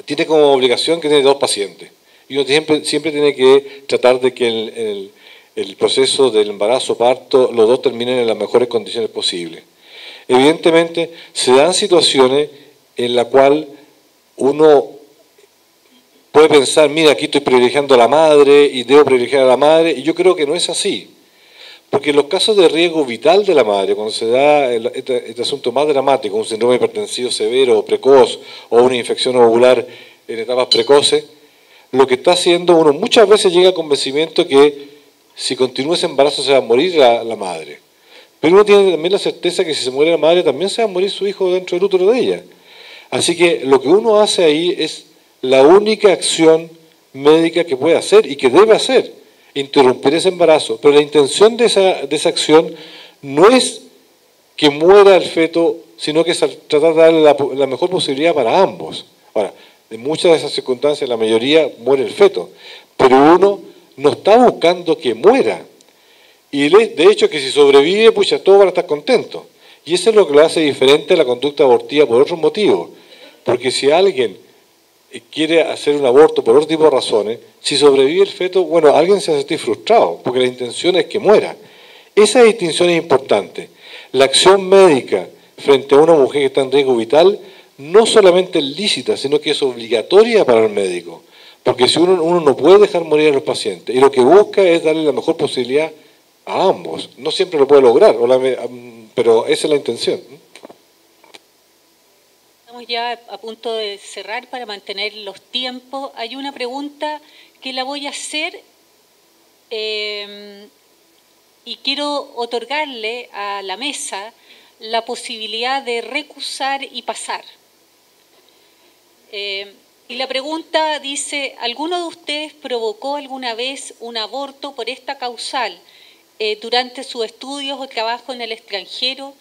tiene como obligación que tiene 2 pacientes y uno siempre tiene que tratar de que el proceso del embarazo, parto, los 2 terminen en las mejores condiciones posibles. Evidentemente se dan situaciones en las cuales uno puede pensar, mira, aquí estoy privilegiando a la madre y debo privilegiar a la madre, y yo creo que no es así. Porque en los casos de riesgo vital de la madre, cuando se da este asunto más dramático, un síndrome hipertensivo severo o precoz o una infección ovular en etapas precoces, lo que está haciendo uno muchas veces llega al convencimiento que si continúa ese embarazo se va a morir la madre. Pero uno tiene también la certeza que si se muere la madre también se va a morir su hijo dentro del útero de ella. Así que lo que uno hace ahí es la única acción médica que puede hacer y que debe hacer. Interrumpir ese embarazo, pero la intención de esa acción no es que muera el feto, sino que es tratar de darle la mejor posibilidad para ambos. Ahora, en muchas de esas circunstancias, la mayoría muere el feto, pero uno no está buscando que muera. Y de hecho que si sobrevive, pucha, todos van a estar contentos. Y eso es lo que lo hace diferente a la conducta abortiva por otros motivos. Porque si alguien quiere hacer un aborto por otro tipo de razones, si sobrevive el feto, bueno, alguien se va a sentir frustrado, porque la intención es que muera. Esa distinción es importante. La acción médica frente a una mujer que está en riesgo vital no solamente es lícita, sino que es obligatoria para el médico. Porque si uno no puede dejar morir a los pacientes, y lo que busca es darle la mejor posibilidad a ambos. No siempre lo puede lograr, pero esa es la intención. Estamos ya a punto de cerrar para mantener los tiempos. Hay una pregunta que la voy a hacer y quiero otorgarle a la mesa la posibilidad de recusar y pasar. Y la pregunta dice, ¿alguno de ustedes provocó alguna vez un aborto por esta causal durante sus estudios o trabajo en el extranjero?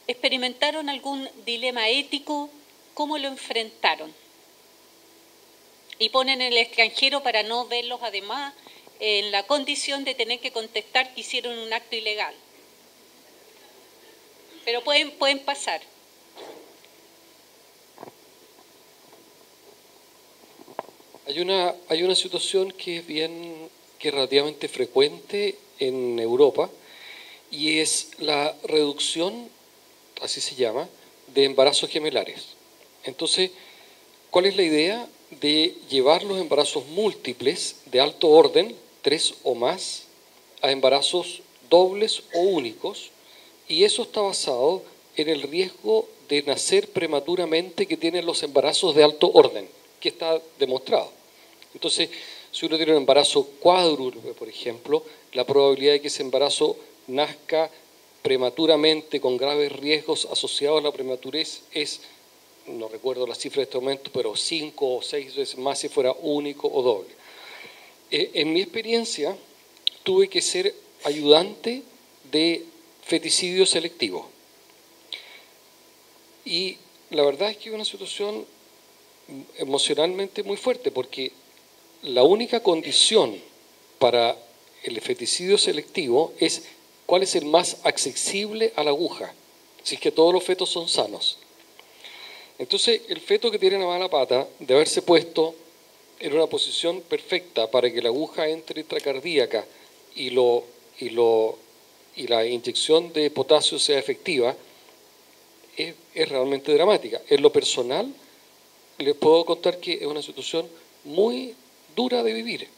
¿Experimentaron algún dilema ético? ¿Cómo lo enfrentaron? Y ponen en el extranjero para no verlos además en la condición de tener que contestar que hicieron un acto ilegal. Pero pueden pasar. Hay una situación que es relativamente frecuente en Europa y es la reducción, así se llama, de embarazos gemelares. Entonces, ¿cuál es la idea de llevar los embarazos múltiples de alto orden, 3 o más, a embarazos dobles o únicos? Y eso está basado en el riesgo de nacer prematuramente que tienen los embarazos de alto orden, que está demostrado. Entonces, si uno tiene un embarazo cuádruple, por ejemplo, la probabilidad de que ese embarazo nazca prematuramente con graves riesgos asociados a la prematurez es, no recuerdo la cifra de este momento, pero 5 o 6 veces más si fuera único o doble. En mi experiencia, tuve que ser ayudante de feticidio selectivo. Y la verdad es que es una situación emocionalmente muy fuerte, porque la única condición para el feticidio selectivo es cuál es el más accesible a la aguja, si es que todos los fetos son sanos. Entonces, el feto que tiene una mala pata, de haberse puesto en una posición perfecta para que la aguja entre intracardíaca y la inyección de potasio sea efectiva, es realmente dramática. En lo personal, les puedo contar que es una situación muy dura de vivir,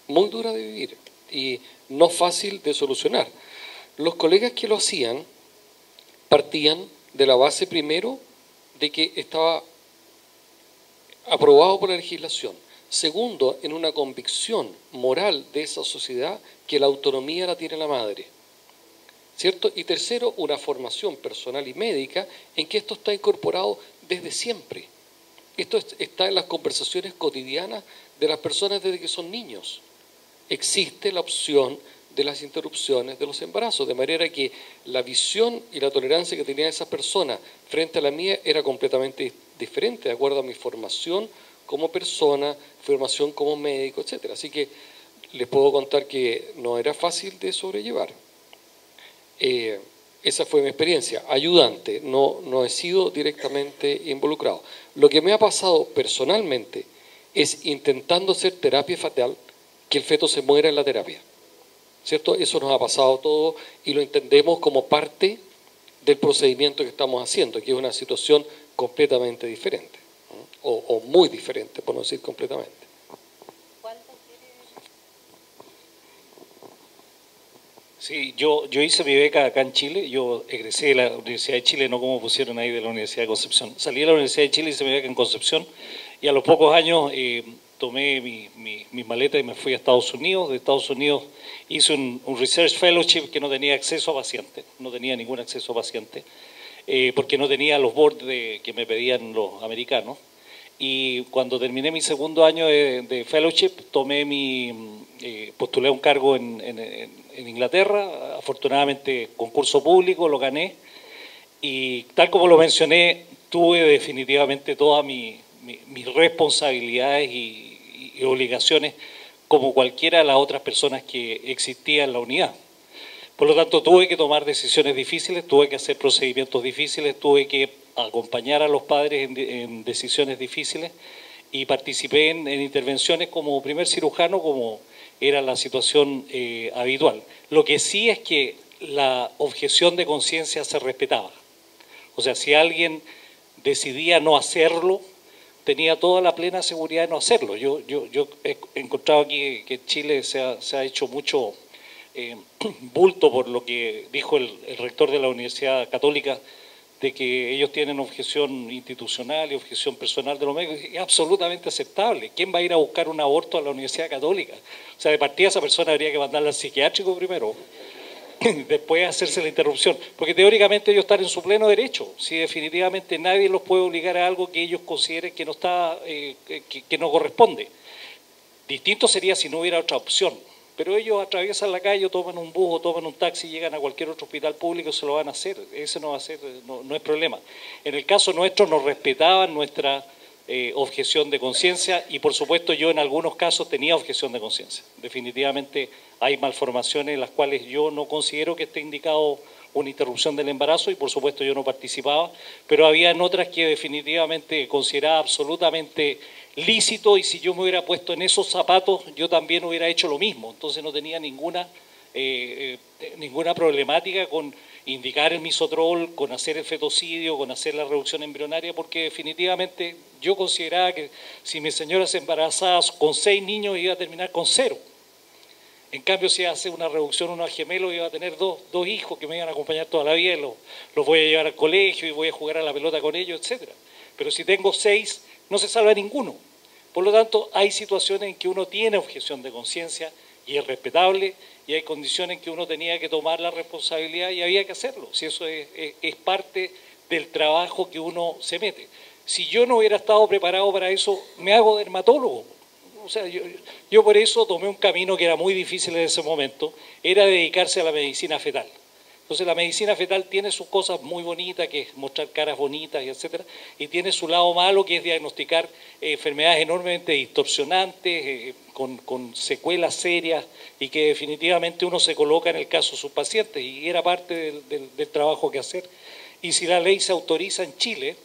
muy dura de vivir y no fácil de solucionar. Los colegas que lo hacían partían de la base primero de que estaba aprobado por la legislación. Segundo, en una convicción moral de esa sociedad que la autonomía la tiene la madre. ¿Cierto? Y tercero, una formación personal y médica en que esto está incorporado desde siempre. Esto está en las conversaciones cotidianas de las personas desde que son niños. Existe la opción de las interrupciones de los embarazos, de manera que la visión y la tolerancia que tenía esa persona frente a la mía era completamente diferente, de acuerdo a mi formación como persona, formación como médico, etc. Así que les puedo contar que no era fácil de sobrellevar. Esa fue mi experiencia, ayudante, no he sido directamente involucrado. Lo que me ha pasado personalmente es, intentando hacer terapia fetal, que el feto se muera en la terapia. ¿Cierto? Eso nos ha pasado todo y lo entendemos como parte del procedimiento que estamos haciendo, que es una situación completamente diferente, ¿no? o muy diferente, por no decir completamente. Sí, yo hice mi beca acá en Chile, yo egresé de la Universidad de Chile, no como pusieron ahí de la Universidad de Concepción. Salí de la Universidad de Chile, hice mi beca en Concepción y a los pocos años tomé mis maletas y me fui a Estados Unidos. De Estados Unidos hice un Research Fellowship que no tenía acceso a pacientes, no tenía ningún acceso a pacientes, porque no tenía los boards que me pedían los americanos. Y cuando terminé mi segundo año de fellowship, postulé a un cargo en Inglaterra, afortunadamente concurso público, lo gané, y tal como lo mencioné, tuve definitivamente todas mis responsabilidades y obligaciones como cualquiera de las otras personas que existían en la unidad. Por lo tanto, tuve que tomar decisiones difíciles, tuve que hacer procedimientos difíciles, tuve que acompañar a los padres en decisiones difíciles y participé en intervenciones como primer cirujano, como era la situación habitual. Lo que sí es que la objeción de conciencia se respetaba. O sea, si alguien decidía no hacerlo, tenía toda la plena seguridad de no hacerlo. Yo he encontrado aquí que en Chile se ha hecho mucho bulto por lo que dijo el rector de la Universidad Católica, de que ellos tienen objeción institucional y objeción personal de los médicos. Es absolutamente aceptable. ¿Quién va a ir a buscar un aborto a la Universidad Católica? O sea, de partida esa persona habría que mandarla al psiquiátrico primero, después hacerse la interrupción, porque teóricamente ellos están en su pleno derecho. Si definitivamente nadie los puede obligar a algo que ellos consideren que no está, que no corresponde. Distinto sería si no hubiera otra opción. Pero ellos atraviesan la calle, o toman un bus, o toman un taxi, llegan a cualquier otro hospital público, se lo van a hacer. Ese no va a ser, no es problema. En el caso nuestro nos respetaban nuestra objeción de conciencia y por supuesto yo en algunos casos tenía objeción de conciencia. Definitivamente hay malformaciones en las cuales yo no considero que esté indicado una interrupción del embarazo y por supuesto yo no participaba, pero había en otras que definitivamente consideraba absolutamente lícito y si yo me hubiera puesto en esos zapatos yo también hubiera hecho lo mismo. Entonces no tenía ninguna problemática con indicar el misotrol, con hacer el fetocidio, con hacer la reducción embrionaria, porque definitivamente yo consideraba que si mi señora se embarazaba con 6 niños iba a terminar con 0. En cambio, si hace una reducción, unos gemelos, iba a tener dos hijos que me iban a acompañar toda la vida, los voy a llevar al colegio y voy a jugar a la pelota con ellos, etc. Pero si tengo 6, no se salva ninguno. Por lo tanto, hay situaciones en que uno tiene objeción de conciencia y es respetable, y hay condiciones en que uno tenía que tomar la responsabilidad y había que hacerlo. Si eso es parte del trabajo que uno se mete. Si yo no hubiera estado preparado para eso, me hago dermatólogo. O sea, yo por eso tomé un camino que era muy difícil en ese momento, era dedicarse a la medicina fetal. Entonces la medicina fetal tiene sus cosas muy bonitas, que es mostrar caras bonitas, y etcétera, y tiene su lado malo, que es diagnosticar enfermedades enormemente distorsionantes, con secuelas serias, y que definitivamente uno se coloca en el caso de sus pacientes, y era parte del trabajo que hacer. Y si la ley se autoriza en Chile,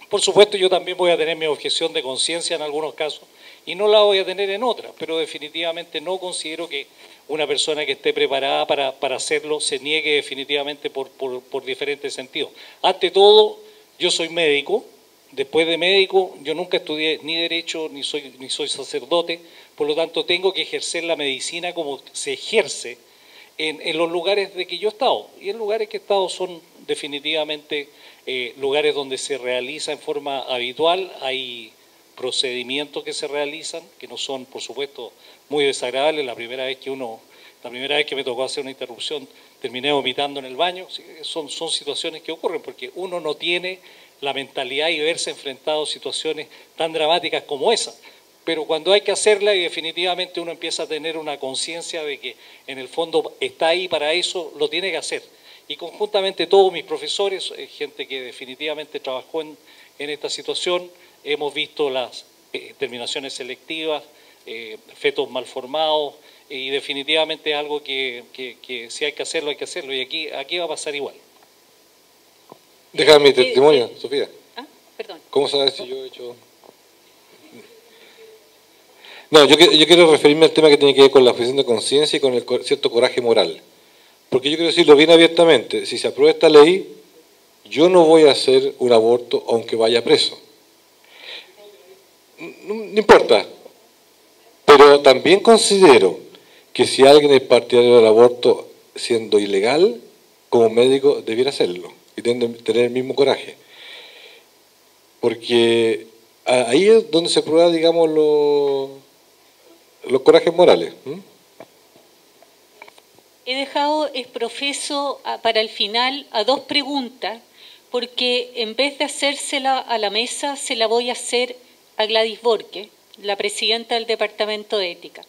por supuesto yo también voy a tener mi objeción de conciencia en algunos casos, y no la voy a tener en otras, pero definitivamente no considero que una persona que esté preparada para hacerlo se niegue definitivamente por diferentes sentidos. Ante todo, yo soy médico, después de médico, yo nunca estudié ni derecho, ni soy sacerdote, por lo tanto tengo que ejercer la medicina como se ejerce en los lugares de que yo he estado. Y en lugares que he estado son definitivamente lugares donde se realiza en forma habitual, hay procedimientos que se realizan, que no son, por supuesto, muy desagradables. La primera vez que me tocó hacer una interrupción, terminé vomitando en el baño. Son situaciones que ocurren porque uno no tiene la mentalidad y verse enfrentado a situaciones tan dramáticas como esa. Pero cuando hay que hacerla y definitivamente uno empieza a tener una conciencia de que en el fondo está ahí para eso, lo tiene que hacer. Y conjuntamente todos mis profesores, gente que definitivamente trabajó en esta situación, hemos visto las terminaciones selectivas, fetos malformados, y definitivamente es algo que si hay que hacerlo, hay que hacerlo. Y aquí va a pasar igual. Déjame mi testimonio, Sofía. Ah, perdón. ¿Cómo sabes si yo he hecho...? No, yo quiero referirme al tema que tiene que ver con la objeción de conciencia y con el cierto coraje moral. Porque yo quiero decirlo bien abiertamente, si se aprueba esta ley, yo no voy a hacer un aborto aunque vaya preso. No importa. Pero también considero que si alguien es partidario del aborto siendo ilegal, como médico debiera hacerlo y tener el mismo coraje. Porque ahí es donde se prueba, digamos, los corajes morales. He dejado profeso para el final a dos preguntas, porque en vez de hacérsela a la mesa, se la voy a hacer a Gladys Borque, la presidenta del Departamento de Ética.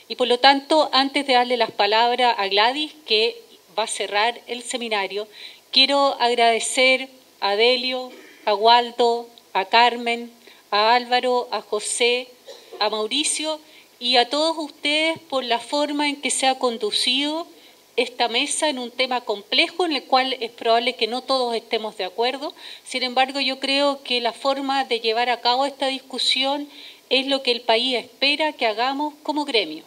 Y por lo tanto, antes de darle las palabras a Gladys, que va a cerrar el seminario, quiero agradecer a Delio, a Waldo, a Carmen, a Álvaro, a José, a Mauricio y a todos ustedes por la forma en que se ha conducido esta mesa en un tema complejo en el cual es probable que no todos estemos de acuerdo. Sin embargo, yo creo que la forma de llevar a cabo esta discusión es lo que el país espera que hagamos como gremio.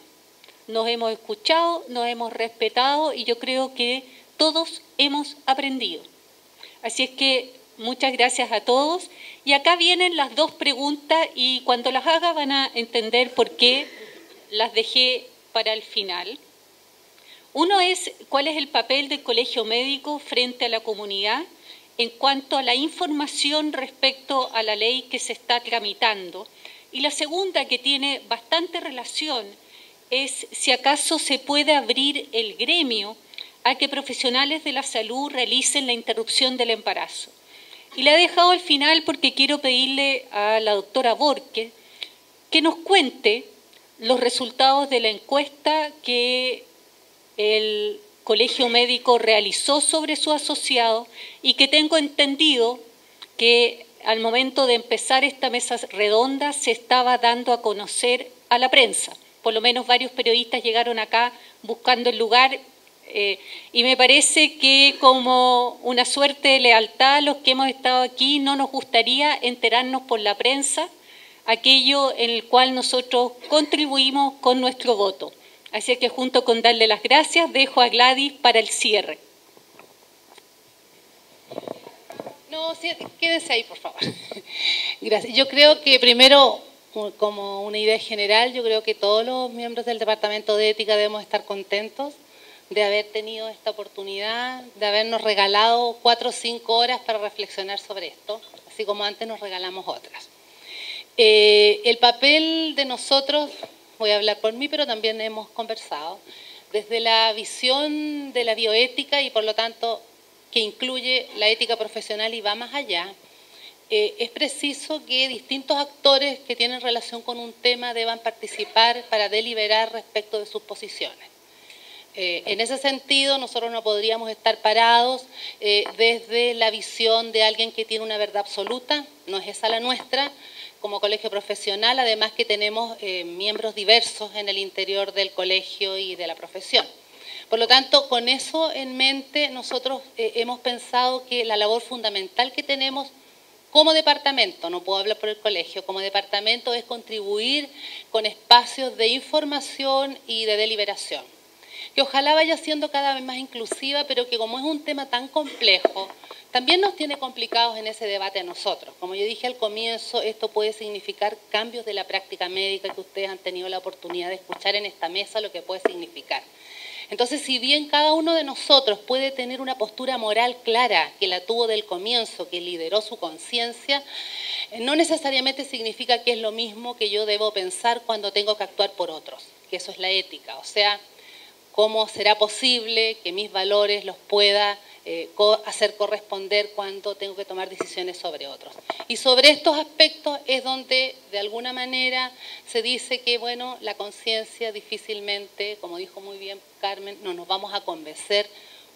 Nos hemos escuchado, nos hemos respetado y yo creo que todos hemos aprendido. Así es que muchas gracias a todos. Y acá vienen las dos preguntas y cuando las haga van a entender por qué las dejé para el final. Uno es cuál es el papel del colegio médico frente a la comunidad en cuanto a la información respecto a la ley que se está tramitando. Y la segunda, que tiene bastante relación, es si acaso se puede abrir el gremio a que profesionales de la salud realicen la interrupción del embarazo. Y la he dejado al final porque quiero pedirle a la doctora Borque que nos cuente los resultados de la encuesta que el Colegio Médico realizó sobre su asociado y que tengo entendido que al momento de empezar esta mesa redonda se estaba dando a conocer a la prensa. Por lo menos varios periodistas llegaron acá buscando el lugar y me parece que como una suerte de lealtad a los que hemos estado aquí no nos gustaría enterarnos por la prensa aquello en el cual nosotros contribuimos con nuestro voto. Así que junto con darle las gracias, dejo a Gladys para el cierre. No, sí, quédese ahí, por favor. Gracias. Yo creo que primero, como una idea general, yo creo que todos los miembros del Departamento de Ética debemos estar contentos de haber tenido esta oportunidad, de habernos regalado 4 o 5 horas para reflexionar sobre esto, así como antes nos regalamos otras. El papel de nosotros, voy a hablar por mí, pero también hemos conversado, desde la visión de la bioética y por lo tanto que incluye la ética profesional y va más allá, es preciso que distintos actores que tienen relación con un tema deban participar para deliberar respecto de sus posiciones. En ese sentido, nosotros no podríamos estar parados desde la visión de alguien que tiene una verdad absoluta, no es esa la nuestra, como colegio profesional, además que tenemos miembros diversos en el interior del colegio y de la profesión. Por lo tanto, con eso en mente, nosotros hemos pensado que la labor fundamental que tenemos como departamento, no puedo hablar por el colegio, como departamento es contribuir con espacios de información y de deliberación. que ojalá vaya siendo cada vez más inclusiva, pero que como es un tema tan complejo, también nos tiene complicados en ese debate a nosotros. Como yo dije al comienzo, esto puede significar cambios de la práctica médica que ustedes han tenido la oportunidad de escuchar en esta mesa, lo que puede significar. Entonces, si bien cada uno de nosotros puede tener una postura moral clara, que la tuvo del comienzo, que lideró su conciencia, no necesariamente significa que es lo mismo que yo debo pensar cuando tengo que actuar por otros, que eso es la ética. O sea, ¿cómo será posible que mis valores los pueda hacer corresponder cuando tengo que tomar decisiones sobre otros? Y sobre estos aspectos es donde, de alguna manera, se dice que, bueno, la conciencia difícilmente, como dijo muy bien Carmen, no nos vamos a convencer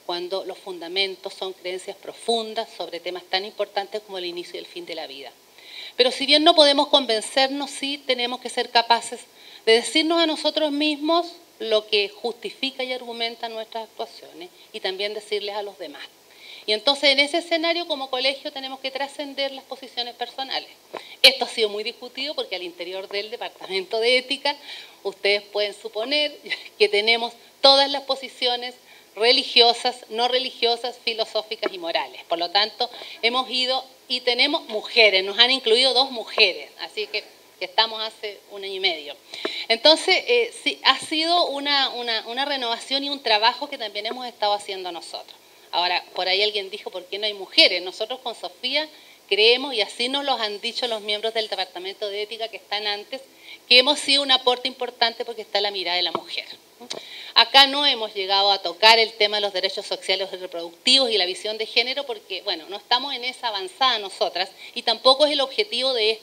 cuando los fundamentos son creencias profundas sobre temas tan importantes como el inicio y el fin de la vida. Pero si bien no podemos convencernos, sí tenemos que ser capaces de decirnos a nosotros mismos lo que justifica y argumenta nuestras actuaciones y también decirles a los demás. Y entonces en ese escenario como colegio tenemos que trascender las posiciones personales. Esto ha sido muy discutido porque al interior del Departamento de Ética ustedes pueden suponer que tenemos todas las posiciones religiosas, no religiosas, filosóficas y morales. Por lo tanto, hemos ido y tenemos mujeres, nos han incluido 2 mujeres, así que estamos hace 1 año y medio. Entonces, sí, ha sido una renovación y un trabajo que también hemos estado haciendo nosotros. Ahora, por ahí alguien dijo, ¿por qué no hay mujeres? Nosotros con Sofía creemos, y así nos lo han dicho los miembros del Departamento de Ética que están antes, que hemos sido un aporte importante porque está la mirada de la mujer. Acá no hemos llegado a tocar el tema de los derechos sociales y reproductivos y la visión de género porque, bueno, no estamos en esa avanzada nosotras y tampoco es el objetivo de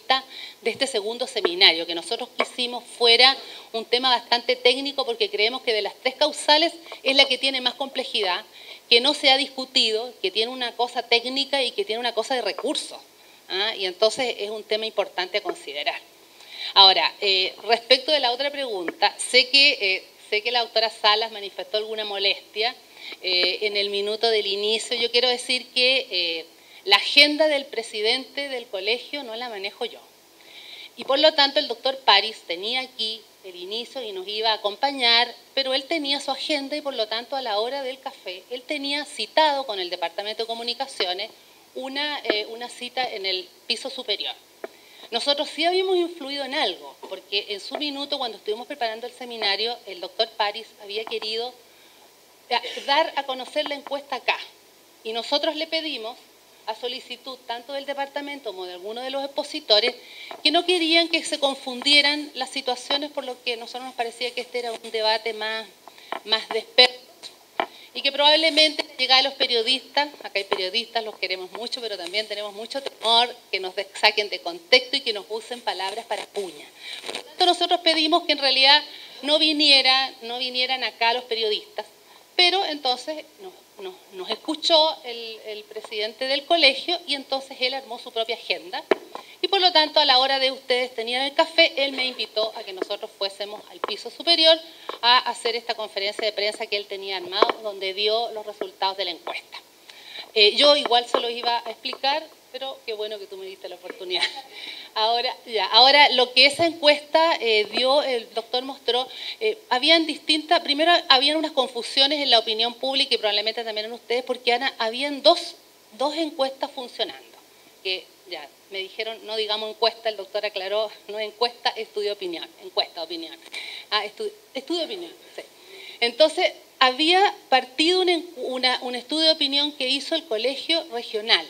este segundo seminario, que nosotros quisimos fuera un tema bastante técnico porque creemos que de las 3 causales es la que tiene más complejidad, que no se ha discutido, que tiene una cosa técnica y que tiene una cosa de recursos. Y entonces es un tema importante a considerar. Ahora, respecto de la otra pregunta, sé que la doctora Salas manifestó alguna molestia en el minuto del inicio. Yo quiero decir que la agenda del presidente del colegio no la manejo yo. Y por lo tanto el doctor París tenía aquí el inicio y nos iba a acompañar, pero él tenía su agenda y por lo tanto a la hora del café, él tenía citado con el Departamento de Comunicaciones una cita en el piso superior. Nosotros sí habíamos influido en algo, porque en su minuto, cuando estuvimos preparando el seminario, el doctor París había querido dar a conocer la encuesta acá. Y nosotros le pedimos, a solicitud tanto del departamento como de algunos de los expositores, que no querían que se confundieran las situaciones, por lo que a nosotros nos parecía que este era un debate más de expertos. Y que probablemente llegada a los periodistas, acá hay periodistas, los queremos mucho, pero también tenemos mucho temor que nos saquen de contexto y que nos usen palabras para puña. Por lo tanto, nosotros pedimos que en realidad no vinieran acá los periodistas, pero entonces nos escuchó el presidente del colegio y entonces él armó su propia agenda. Y por lo tanto, a la hora de ustedes tenían el café, él me invitó a que nosotros fuésemos al piso superior a hacer esta conferencia de prensa que él tenía armado, donde dio los resultados de la encuesta. Yo igual se los iba a explicar, pero qué bueno que tú me diste la oportunidad. Ahora lo que esa encuesta dio, el doctor mostró, primero habían unas confusiones en la opinión pública y probablemente también en ustedes, porque habían dos encuestas funcionando, que ya me dijeron, no digamos encuesta, el doctor aclaró, no encuesta, estudio de opinión, encuesta, opinión. Estudio de opinión, sí. Entonces, había partido un estudio de opinión que hizo el colegio regional,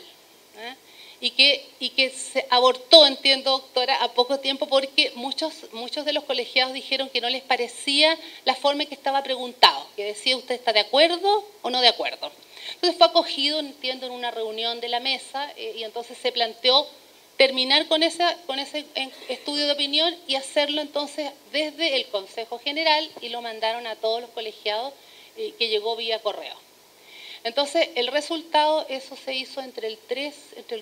y que se abortó, entiendo, doctora, a poco tiempo porque muchos de los colegiados dijeron que no les parecía la forma en que estaba preguntado, que decía, ¿usted está de acuerdo o no de acuerdo? Entonces fue acogido, entiendo, en una reunión de la mesa y entonces se planteó terminar con ese estudio de opinión y hacerlo entonces desde el Consejo General y lo mandaron a todos los colegiados que llegó vía correo. Entonces, el resultado, eso se hizo entre el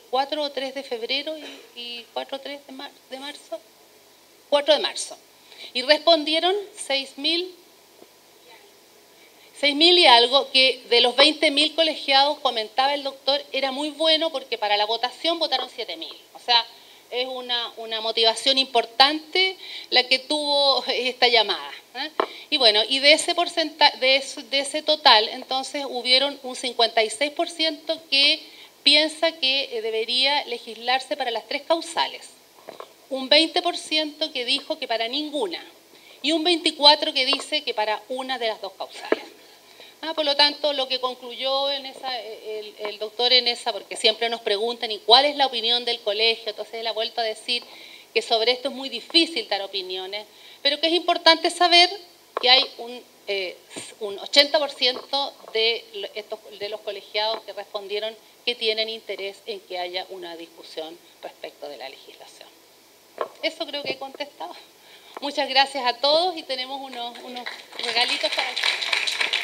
4 o 3 de febrero y 4 o 3 de marzo. 4 de marzo. Y respondieron 6.000 y algo, que de los 20.000 colegiados, comentaba el doctor, era muy bueno porque para la votación votaron 7.000. O sea, es una motivación importante la que tuvo esta llamada. Y bueno, y de ese de ese total, entonces hubieron un 56% que piensa que debería legislarse para las 3 causales, un 20% que dijo que para ninguna y un 24% que dice que para una de las 2 causales. Por lo tanto, lo que concluyó en el doctor en esa, porque siempre nos preguntan, ¿y cuál es la opinión del colegio? Entonces él ha vuelto a decir que sobre esto es muy difícil dar opiniones, pero que es importante saber que hay un 80% de los colegiados que respondieron que tienen interés en que haya una discusión respecto de la legislación. Eso creo que he contestado. Muchas gracias a todos y tenemos unos regalitos para ustedes.